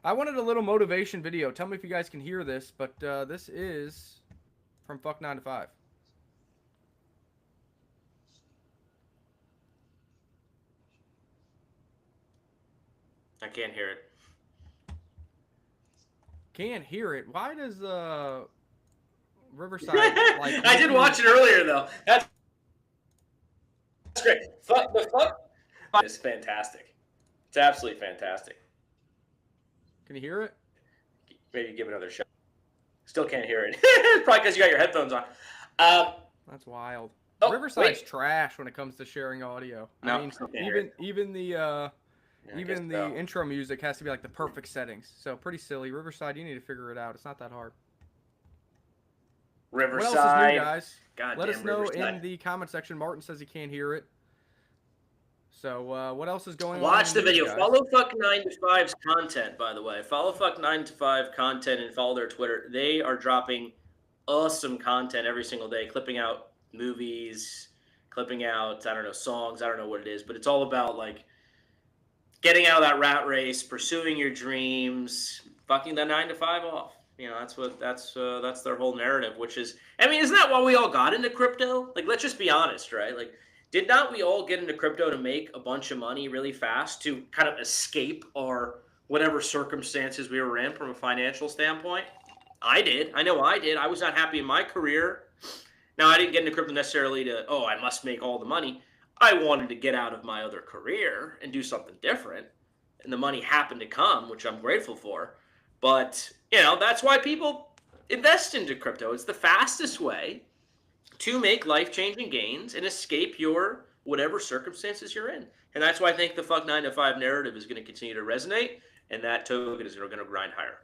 Speaker 3: I wanted a little motivation video. Tell me if you guys can hear this, but this is from Fuck 9 to 5.
Speaker 2: I can't hear it.
Speaker 3: Can't hear it. Why does Riverside like?
Speaker 2: I did watch it earlier though. That's great. The fuck is fantastic. It's absolutely fantastic.
Speaker 3: Can you hear it?
Speaker 2: Maybe give it another shot. Still can't hear it. Probably because you got your headphones on.
Speaker 3: That's wild.
Speaker 2: Oh,
Speaker 3: Riverside's trash when it comes to sharing audio.
Speaker 2: No,
Speaker 3: I mean, even the intro music has to be like the perfect settings. So pretty silly. Riverside, you need to figure it out. It's not that hard.
Speaker 2: Riverside.
Speaker 3: What else is new, guys?
Speaker 2: Goddamn
Speaker 3: Let us know
Speaker 2: Riverside.
Speaker 3: in the comment section. Martin says he can't hear it. So what else is going on?
Speaker 2: Watch the video.
Speaker 3: Guys?
Speaker 2: Follow Fuck 9 to 5's content, by the way. Follow Fuck 9 to 5 content and follow their Twitter. They are dropping awesome content every single day, clipping out movies, clipping out, I don't know, songs. I don't know what it is, but it's all about like getting out of that rat race, pursuing your dreams, fucking the 9 to 5 off. You know, that's their whole narrative, which is, I mean, isn't that why we all got into crypto? Like, let's just be honest, right? Like, did not we all get into crypto to make a bunch of money really fast to kind of escape our whatever circumstances we were in from a financial standpoint? I did. I know I did. I was not happy in my career. Now, I didn't get into crypto necessarily to, oh, I must make all the money. I wanted to get out of my other career and do something different. And the money happened to come, which I'm grateful for. But, you know, that's why people invest into crypto. It's the fastest way to make life-changing gains and escape your whatever circumstances you're in. And that's why I think the Fuck 9 to 5 narrative is going to continue to resonate, and that token is going to grind higher.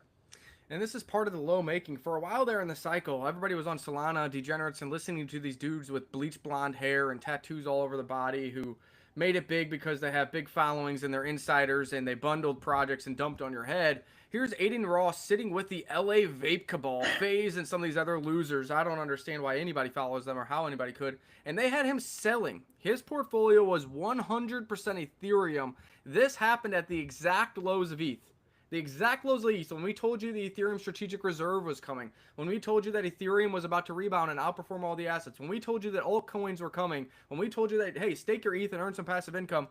Speaker 3: And this is part of the low making. For a while there in the cycle, everybody was on Solana, degenerates, and listening to these dudes with bleach blonde hair and tattoos all over the body who made it big because they have big followings and they're insiders and they bundled projects and dumped on your head. Here's Aiden Ross sitting with the LA Vape Cabal, FaZe, and some of these other losers. I don't understand why anybody follows them or how anybody could. And they had him selling. His portfolio was 100% Ethereum. This happened at the exact lows of ETH. The exact lows of ETH. When we told you the Ethereum Strategic Reserve was coming, when we told you that Ethereum was about to rebound and outperform all the assets, when we told you that altcoins were coming, when we told you that, hey, stake your ETH and earn some passive income,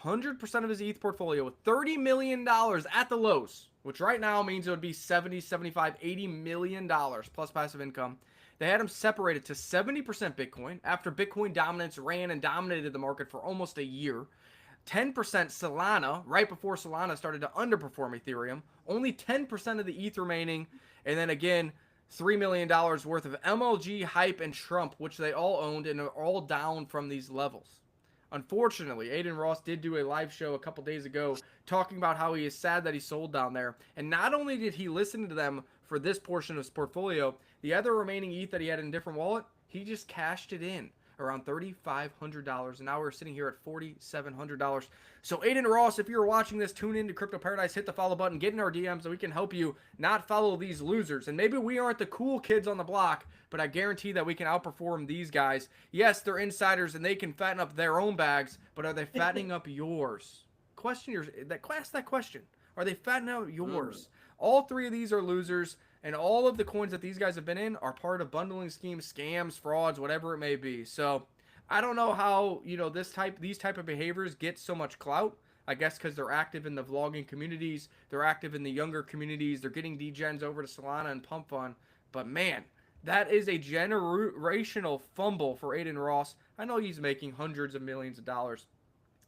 Speaker 3: 100% of his ETH portfolio with $30 million at the lows, which right now means it would be 70, 75, $80 million plus passive income. They had him separated to 70% Bitcoin after Bitcoin dominance ran and dominated the market for almost a year. 10% Solana, right before Solana started to underperform Ethereum. Only 10% of the ETH remaining. And then again, $3 million worth of MLG, Hype, and Trump, which they all owned and are all down from these levels. Unfortunately, Aiden Ross did do a live show a couple days ago talking about how he is sad that he sold down there. And not only did he listen to them for this portion of his portfolio, the other remaining ETH that he had in a different wallet, he just cashed it in around $3,500. And now we're sitting here at $4,700. So Aiden Ross, if you're watching this, tune in to Crypto Paradise, hit the follow button, get in our DMs, so we can help you not follow these losers. And maybe we aren't the cool kids on the block, but I guarantee that we can outperform these guys. Yes, they're insiders and they can fatten up their own bags, but are they fattening up yours? Ask that question. Are they fattening up yours? All three of these are losers, and all of the coins that these guys have been in are part of bundling schemes, scams, frauds, whatever it may be. So I don't know how, these type of behaviors get so much clout. I guess because they're active in the vlogging communities, they're active in the younger communities, they're getting degens over to Solana and Pump.Fun. But man, that is a generational fumble for Aiden Ross. I know he's making hundreds of millions of dollars,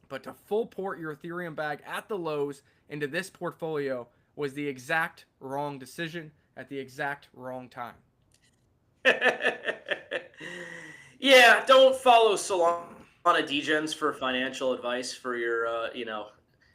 Speaker 3: but to full port your Ethereum bag at the lows into this portfolio was the exact wrong decision at the exact wrong time.
Speaker 2: Yeah, don't follow Solana degens for financial advice for your,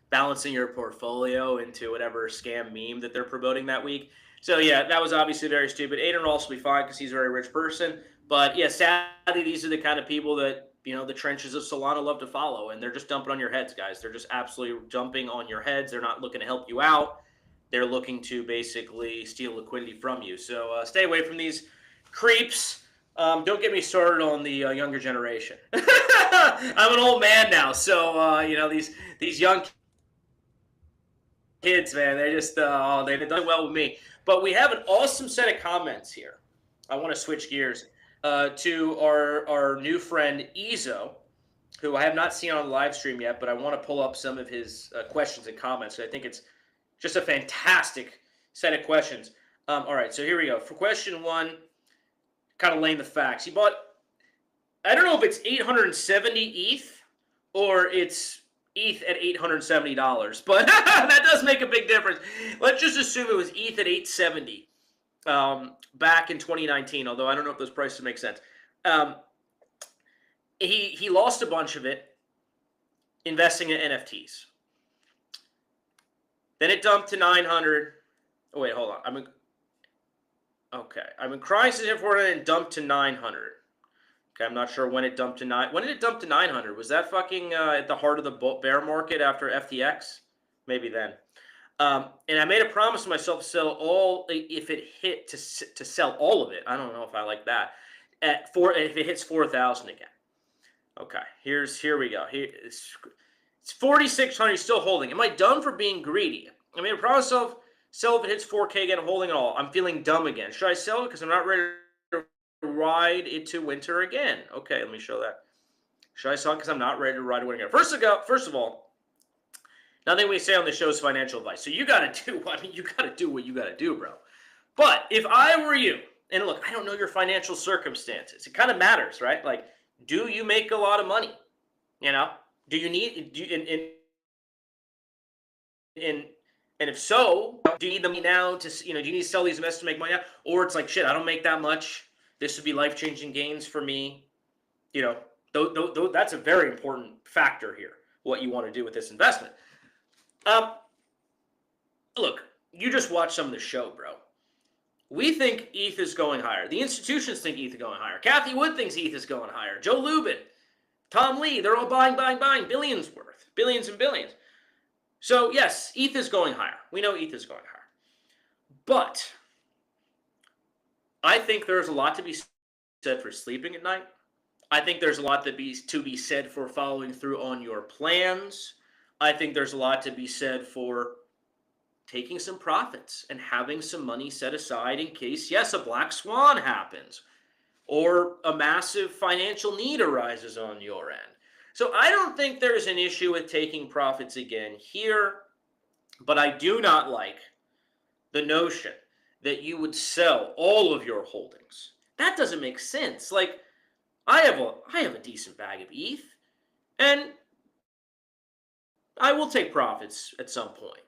Speaker 2: balancing your portfolio into whatever scam meme that they're promoting that week. So yeah, that was obviously very stupid. Aiden Ross will be fine because he's a very rich person. But yeah, sadly, these are the kind of people that, the trenches of Solana love to follow, and they're just dumping on your heads, guys. They're just absolutely jumping on your heads. They're not looking to help you out. They're looking to basically steal liquidity from you. So stay away from these creeps. Don't get me started on the younger generation. I'm an old man now, so these young kids, man, they just they've done well with me. But we have an awesome set of comments here. I want to switch gears to our new friend Ezo, who I have not seen on the live stream yet, but I want to pull up some of his questions and comments. I think it's just a fantastic set of questions. All right, so here we go. For question one, kind of laying the facts. He bought, I don't know if it's 870 ETH or it's ETH at $870, but that does make a big difference. Let's just assume it was ETH at 870 back in 2019, although I don't know if those prices make sense. He lost a bunch of it investing in NFTs. Then it dumped to 900. Oh, wait, hold on. I've been crying since it and dumped to 900. Okay, I'm not sure when it dumped to 9. When did it dump to 900? Was that fucking at the heart of the bear market after FTX? Maybe then. And I made a promise to myself to sell all, if it hit, to sell all of it. I don't know if I like that. If it hits 4,000 again. Okay, here we go. It's 4,600. Still holding. Am I done for being greedy? I made a promise to myself, sell if it hits 4K again. Holding it all. I'm feeling dumb again. Should I sell it because I'm not ready to ride it to winter again? Okay, let me show that. Should I sell it because I'm not ready to ride it again? First of all, nothing we say on the show is financial advice. So you got to do. I mean, you got to do what you got to do, bro. But if I were you, and look, I don't know your financial circumstances. It kind of matters, right? Like, do you make a lot of money? Do you need? And if so, do you need them now to, do you need to sell these investments to make money now? Or it's like, shit, I don't make that much. This would be life-changing gains for me. That's a very important factor here, what you want to do with this investment. Look, you just watched some of the show, bro. We think ETH is going higher. The institutions think ETH is going higher. Kathy Wood thinks ETH is going higher. Joe Lubin, Tom Lee, they're all buying, billions worth, billions and billions. So yes, ETH is going higher. We know ETH is going higher. But I think there's a lot to be said for sleeping at night. I think there's a lot to be said for following through on your plans. I think there's a lot to be said for taking some profits and having some money set aside in case, yes, a black swan happens or a massive financial need arises on your end. So I don't think there's an issue with taking profits again here, but I do not like the notion that you would sell all of your holdings. That doesn't make sense. Like, I have a decent bag of ETH, and I will take profits at some point.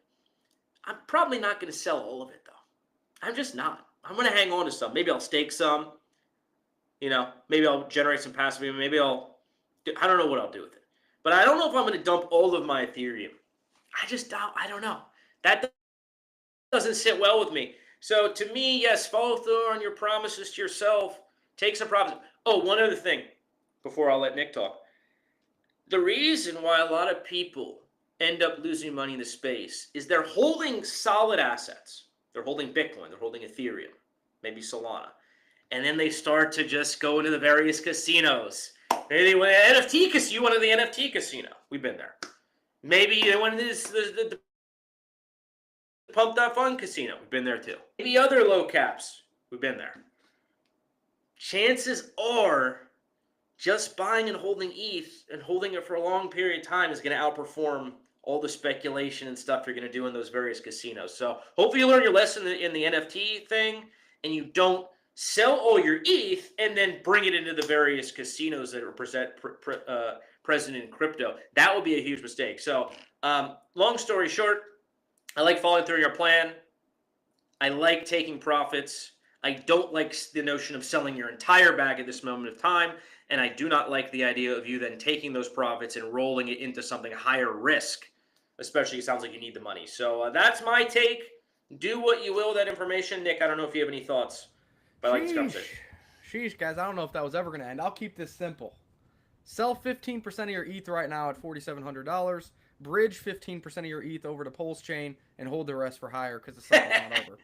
Speaker 2: I'm probably not going to sell all of it, though. I'm just not. I'm going to hang on to some. Maybe I'll stake some. Maybe I'll generate some passive income. I don't know what I'll do with it. But I don't know if I'm going to dump all of my Ethereum. I don't know. That doesn't sit well with me. So to me, yes, follow through on your promises to yourself. Take some profits. Oh, one other thing before I'll let Nick talk. The reason why a lot of people end up losing money in the space is they're holding solid assets. They're holding Bitcoin. They're holding Ethereum, maybe Solana. And then they start to just go into the various casinos. Maybe they went to NFT casino. You went to the NFT casino. We've been there. Maybe they went to the Pump.Fun casino. We've been there too. Maybe other low caps. We've been there. Chances are just buying and holding ETH and holding it for a long period of time is going to outperform all the speculation and stuff you're going to do in those various casinos. So hopefully you learn your lesson in the NFT thing and you don't sell all your ETH and then bring it into the various casinos that are present in crypto. That would be a huge mistake. So long story short, I like following through your plan. I like taking profits. I don't like the notion of selling your entire bag at this moment of time. And I do not like the idea of you then taking those profits and rolling it into something higher risk, especially it sounds like you need the money. So that's my take. Do what you will with that information. Nick, I don't know if you have any thoughts. But I like this conversation.
Speaker 3: Sheesh, guys, I don't know if that was ever going to end. I'll keep this simple. Sell 15% of your ETH right now at $4,700. Bridge 15% of your ETH over to Pulse Chain and hold the rest for higher because the cycle's not over.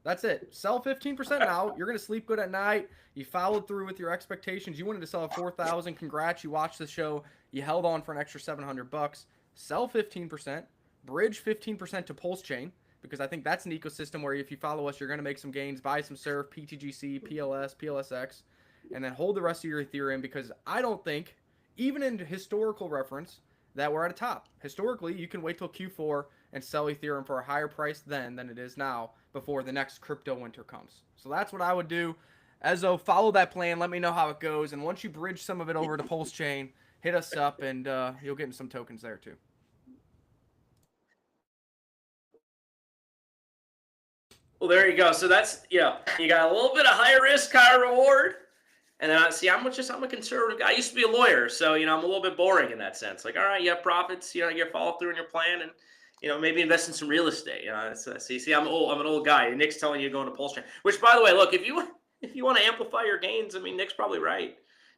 Speaker 3: That's it. Sell 15% now. You're going to sleep good at night. You followed through with your expectations. You wanted to sell at $4,000. Congrats. You watched the show. You held on for an extra $700. Sell 15%. Bridge 15% to Pulse Chain because I think that's an ecosystem where if you follow us, you're going to make some gains. Buy some Surf, PTGC, PLS, PLSX, and then hold the rest of your Ethereum because I don't think, even in historical reference, that we're at a top. Historically, you can wait till Q4 and sell Ethereum for a higher price then than it is now before the next crypto winter comes. So that's what I would do. Ezzo, follow that plan. Let me know how it goes. And once you bridge some of it over to Pulse Chain, hit us up and you'll get some tokens there too.
Speaker 2: Well, there you go. So that's, you got a little bit of high risk, high reward. And then I'm a conservative guy. I used to be a lawyer, so I'm a little bit boring in that sense. Like, all right, you have profits, you get follow through in your plan, and maybe invest in some real estate. See, I'm an old guy. And Nick's telling you going to Pulse Chain. Which, by the way, look, if you want to amplify your gains, Nick's probably right.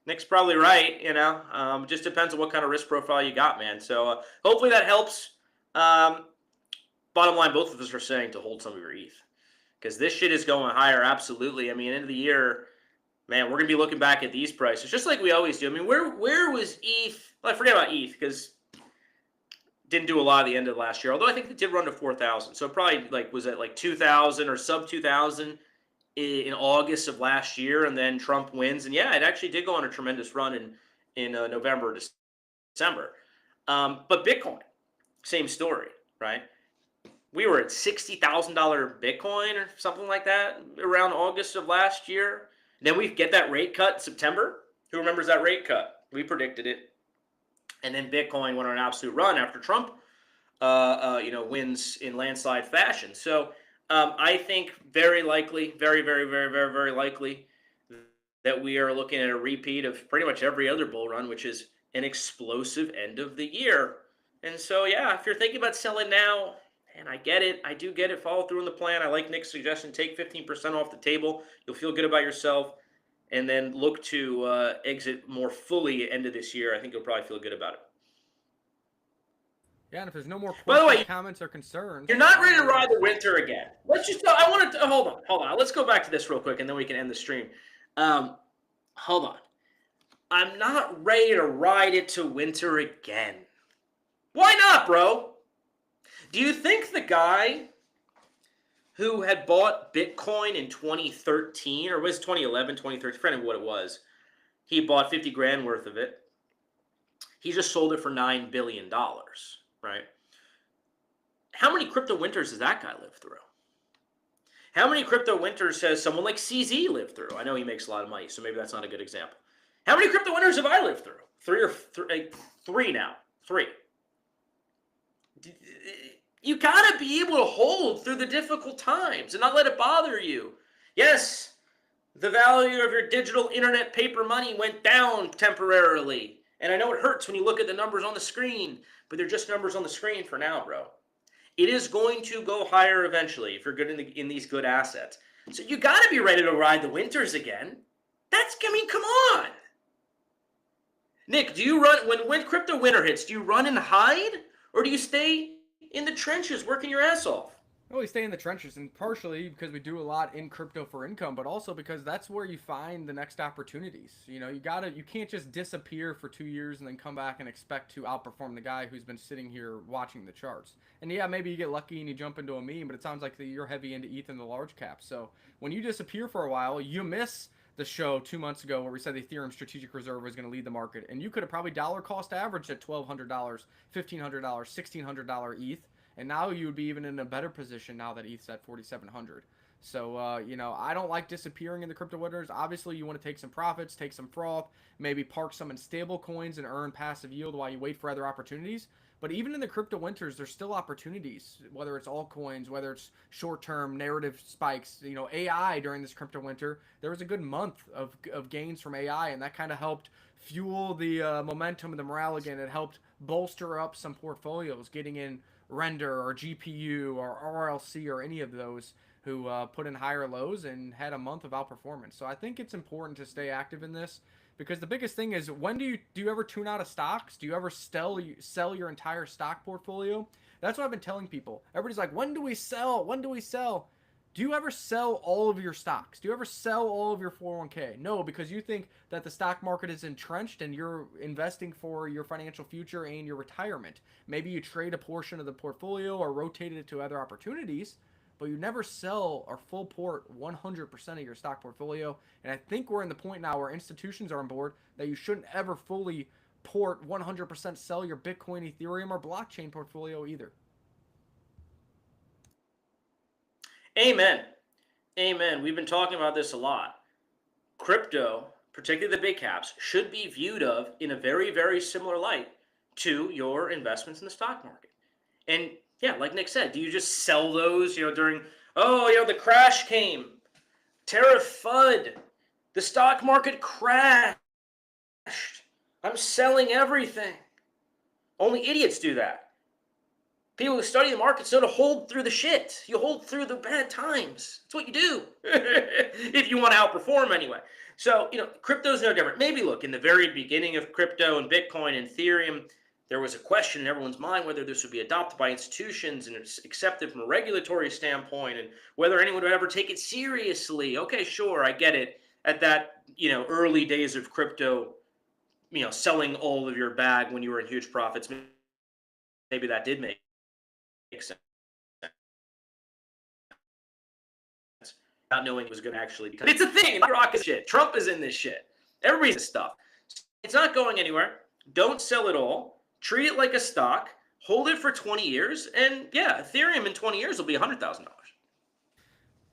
Speaker 2: Just depends on what kind of risk profile you got, man. So hopefully that helps. Bottom line, both of us are saying to hold some of your ETH because this shit is going higher. Absolutely. End of the year. Man, we're going to be looking back at these prices, just like we always do. Where was ETH? Well, I forget about ETH because didn't do a lot at the end of last year, although I think it did run to 4,000. So probably was at 2,000 or sub 2,000 in August of last year, and then Trump wins. And yeah, it actually did go on a tremendous run in November, December. But Bitcoin, same story, right? We were at $60,000 Bitcoin or something like that around August of last year. Then we get that rate cut in September. Who remembers that rate cut? We predicted it. And then Bitcoin went on an absolute run after Trump, wins in landslide fashion. So I think very likely, very, very, very, very, very likely that we are looking at a repeat of pretty much every other bull run, which is an explosive end of the year. And so, yeah, if you're thinking about selling now, And I get it. I do get it. Follow through on the plan. I like Nick's suggestion. Take 15% off the table. You'll feel good about yourself. And then look to exit more fully at the end of this year. I think you'll probably feel good about it.
Speaker 3: Yeah, and if there's no more
Speaker 2: By the way,
Speaker 3: comments or concerns,
Speaker 2: you're not ready to ride the winter again. Let's just. I want to hold on. Let's go back to this real quick, and then we can end the stream. Hold on. I'm not ready to ride it to winter again. Why not, bro? Do you think the guy who had bought Bitcoin in 2013, or was it 2011, 2013, I forget what it was, he bought 50 grand worth of it. He just sold it for $9 billion, right? How many crypto winters does that guy live through? How many crypto winters has someone like CZ lived through? I know he makes a lot of money, so maybe that's not a good example. How many crypto winters have I lived through? Three now. Three. You gotta be able to hold through the difficult times and not let it bother you. Yes, the value of your digital internet paper money went down temporarily. And I know it hurts when you look at the numbers on the screen, but they're just numbers on the screen for now, bro. It is going to go higher eventually if you're good in these good assets. So you gotta be ready to ride the winters again. Come on. Nick, do you run, when crypto winter hits, do you run and hide? Or do you stay in the trenches working your ass off?
Speaker 3: Well, we stay in the trenches, and partially because we do a lot in crypto for income, but also because that's where you find the next opportunities. You know, you can't just disappear for 2 years and then come back and expect to outperform the guy who's been sitting here watching the charts. And yeah, maybe you get lucky and you jump into a meme, but it sounds like you're heavy into ETH and the large cap. So when you disappear for a while, you miss the show 2 months ago where we said the Ethereum Strategic Reserve was going to lead the market, and you could have probably dollar cost averaged at $1,200, $1,500, $1,600 ETH. And now you would be even in a better position now that ETH's at 4,700. So, you know, I don't like disappearing in the crypto winters. Obviously, you want to take some profits, take some froth, maybe park some in stable coins and earn passive yield while you wait for other opportunities. But even in the crypto winters, there's still opportunities, whether it's altcoins, whether it's short-term narrative spikes. You know, AI during this crypto winter, there was a good month of gains from AI, and that kind of helped fuel the momentum and the morale again. It helped bolster up some portfolios, getting in Render or GPU or RLC or any of those who put in higher lows and had a month of outperformance. So I think it's important to stay active in this, because the biggest thing is, when do you ever tune out of stocks? Do you ever sell your entire stock portfolio? That's what I've been telling people. Everybody's like, when do we sell? When do we sell? Do you ever sell all of your stocks? Do you ever sell all of your 401k? No, because you think that the stock market is entrenched and you're investing for your financial future and your retirement. Maybe you trade a portion of the portfolio or rotate it to other opportunities, but you never sell or full port 100% of your stock portfolio. And I think we're in the point now where institutions are on board that you shouldn't ever fully port 100% sell your Bitcoin, Ethereum, or blockchain portfolio either.
Speaker 2: Amen. Amen. We've been talking about this a lot. Crypto, particularly the big caps, should be viewed in a very, very similar light to your investments in the stock market. And yeah, like Nick said, do you just sell those, during, the crash came, tariff FUD, the stock market crashed, I'm selling everything. Only idiots do that. People who study the markets know to hold through the shit. You hold through the bad times. That's what you do if you want to outperform anyway. So, crypto's no different. Maybe look, in the very beginning of crypto and Bitcoin and Ethereum, there was a question in everyone's mind whether this would be adopted by institutions and accepted from a regulatory standpoint, and whether anyone would ever take it seriously. Okay, sure, I get it. At that, early days of crypto, selling all of your bag when you were in huge profits, maybe that did make sense. Not knowing it was going to actually become. It's a thing. Rocket shit. Trump is in this shit. Everybody's in this stuff. It's not going anywhere. Don't sell it all. Treat it like a stock. Hold it for 20 years. And yeah, Ethereum in 20 years will be $100,000.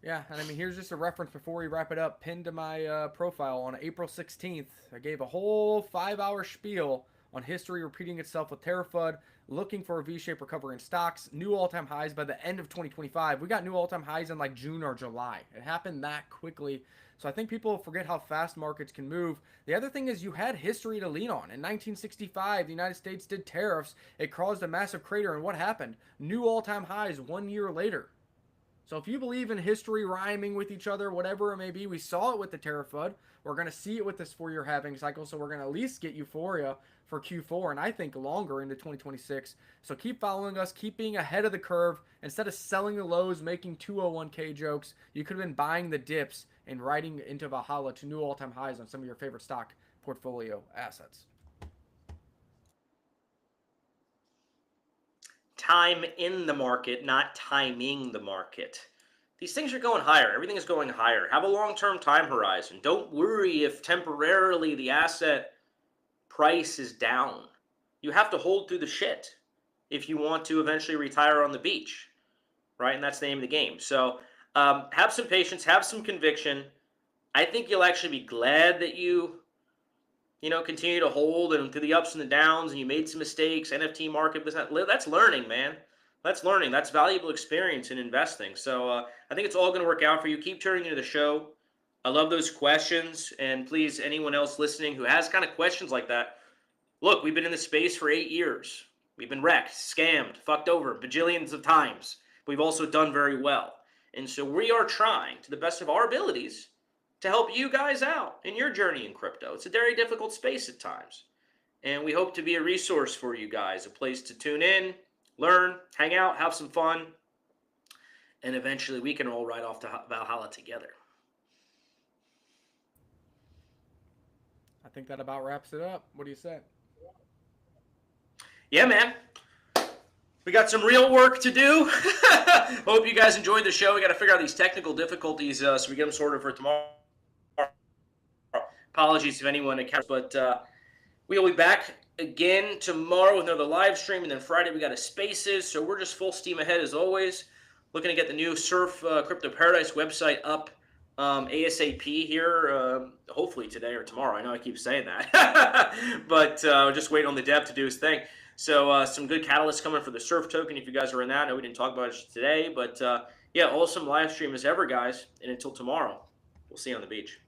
Speaker 3: Yeah, and I mean, here's just a reference before we wrap it up, pinned to my profile on April 16th. I gave a whole 5-hour spiel on history repeating itself with Terra FUD, looking for a V-shaped recovery in stocks, new all-time highs by the end of 2025. We got new all-time highs in like June or July. It happened that quickly. So I think people forget how fast markets can move. The other thing is you had history to lean on. In 1965, the United States did tariffs. It caused a massive crater. And what happened? New all-time highs 1 year later. So if you believe in history rhyming with each other, whatever it may be, we saw it with the tariff FUD. We're going to see it with this 4-year halving cycle. So we're going to at least get euphoria for Q4 and I think longer into 2026. So keep following us, keep being ahead of the curve. Instead of selling the lows, making 201K jokes, you could have been buying the dips and riding into Valhalla to new all-time highs on some of your favorite stock portfolio assets.
Speaker 2: Time in the market, not timing the market. These things are going higher. Everything is going higher. Have a long-term time horizon. Don't worry if temporarily the asset price is down. You have to hold through the shit if you want to eventually retire on the beach, right? And that's the name of the game. So have some patience, have some conviction. I think you'll actually be glad that you continue to hold and through the ups and the downs, and you made some mistakes. NFT market, that's learning, man. That's learning. That's valuable experience in investing. So I think it's all going to work out for you. Keep tuning into the show. I love those questions. And please, anyone else listening who has kind of questions like that, look, we've been in this space for 8 years. We've been wrecked, scammed, fucked over bajillions of times. We've also done very well. And so we are trying, to the best of our abilities, to help you guys out in your journey in crypto. It's a very difficult space at times. And we hope to be a resource for you guys, a place to tune in, learn, hang out, have some fun, and eventually we can all ride off to Valhalla together.
Speaker 3: I think that about wraps it up. What do you say?
Speaker 2: Yeah, man. We got some real work to do. Hope you guys enjoyed the show. We got to figure out these technical difficulties so we get them sorted for tomorrow. Apologies if anyone accounts, but we'll be back again tomorrow with another live stream, and then Friday we got a Spaces. So we're just full steam ahead as always. Looking to get the new Surf Crypto Paradise website up ASAP here, hopefully today or tomorrow. I know I keep saying that, but just waiting on the dev to do his thing. So some good catalysts coming for the Surf token if you guys are in that. I know we didn't talk about it today, but yeah, awesome live stream as ever, guys. And until tomorrow, we'll see you on the beach.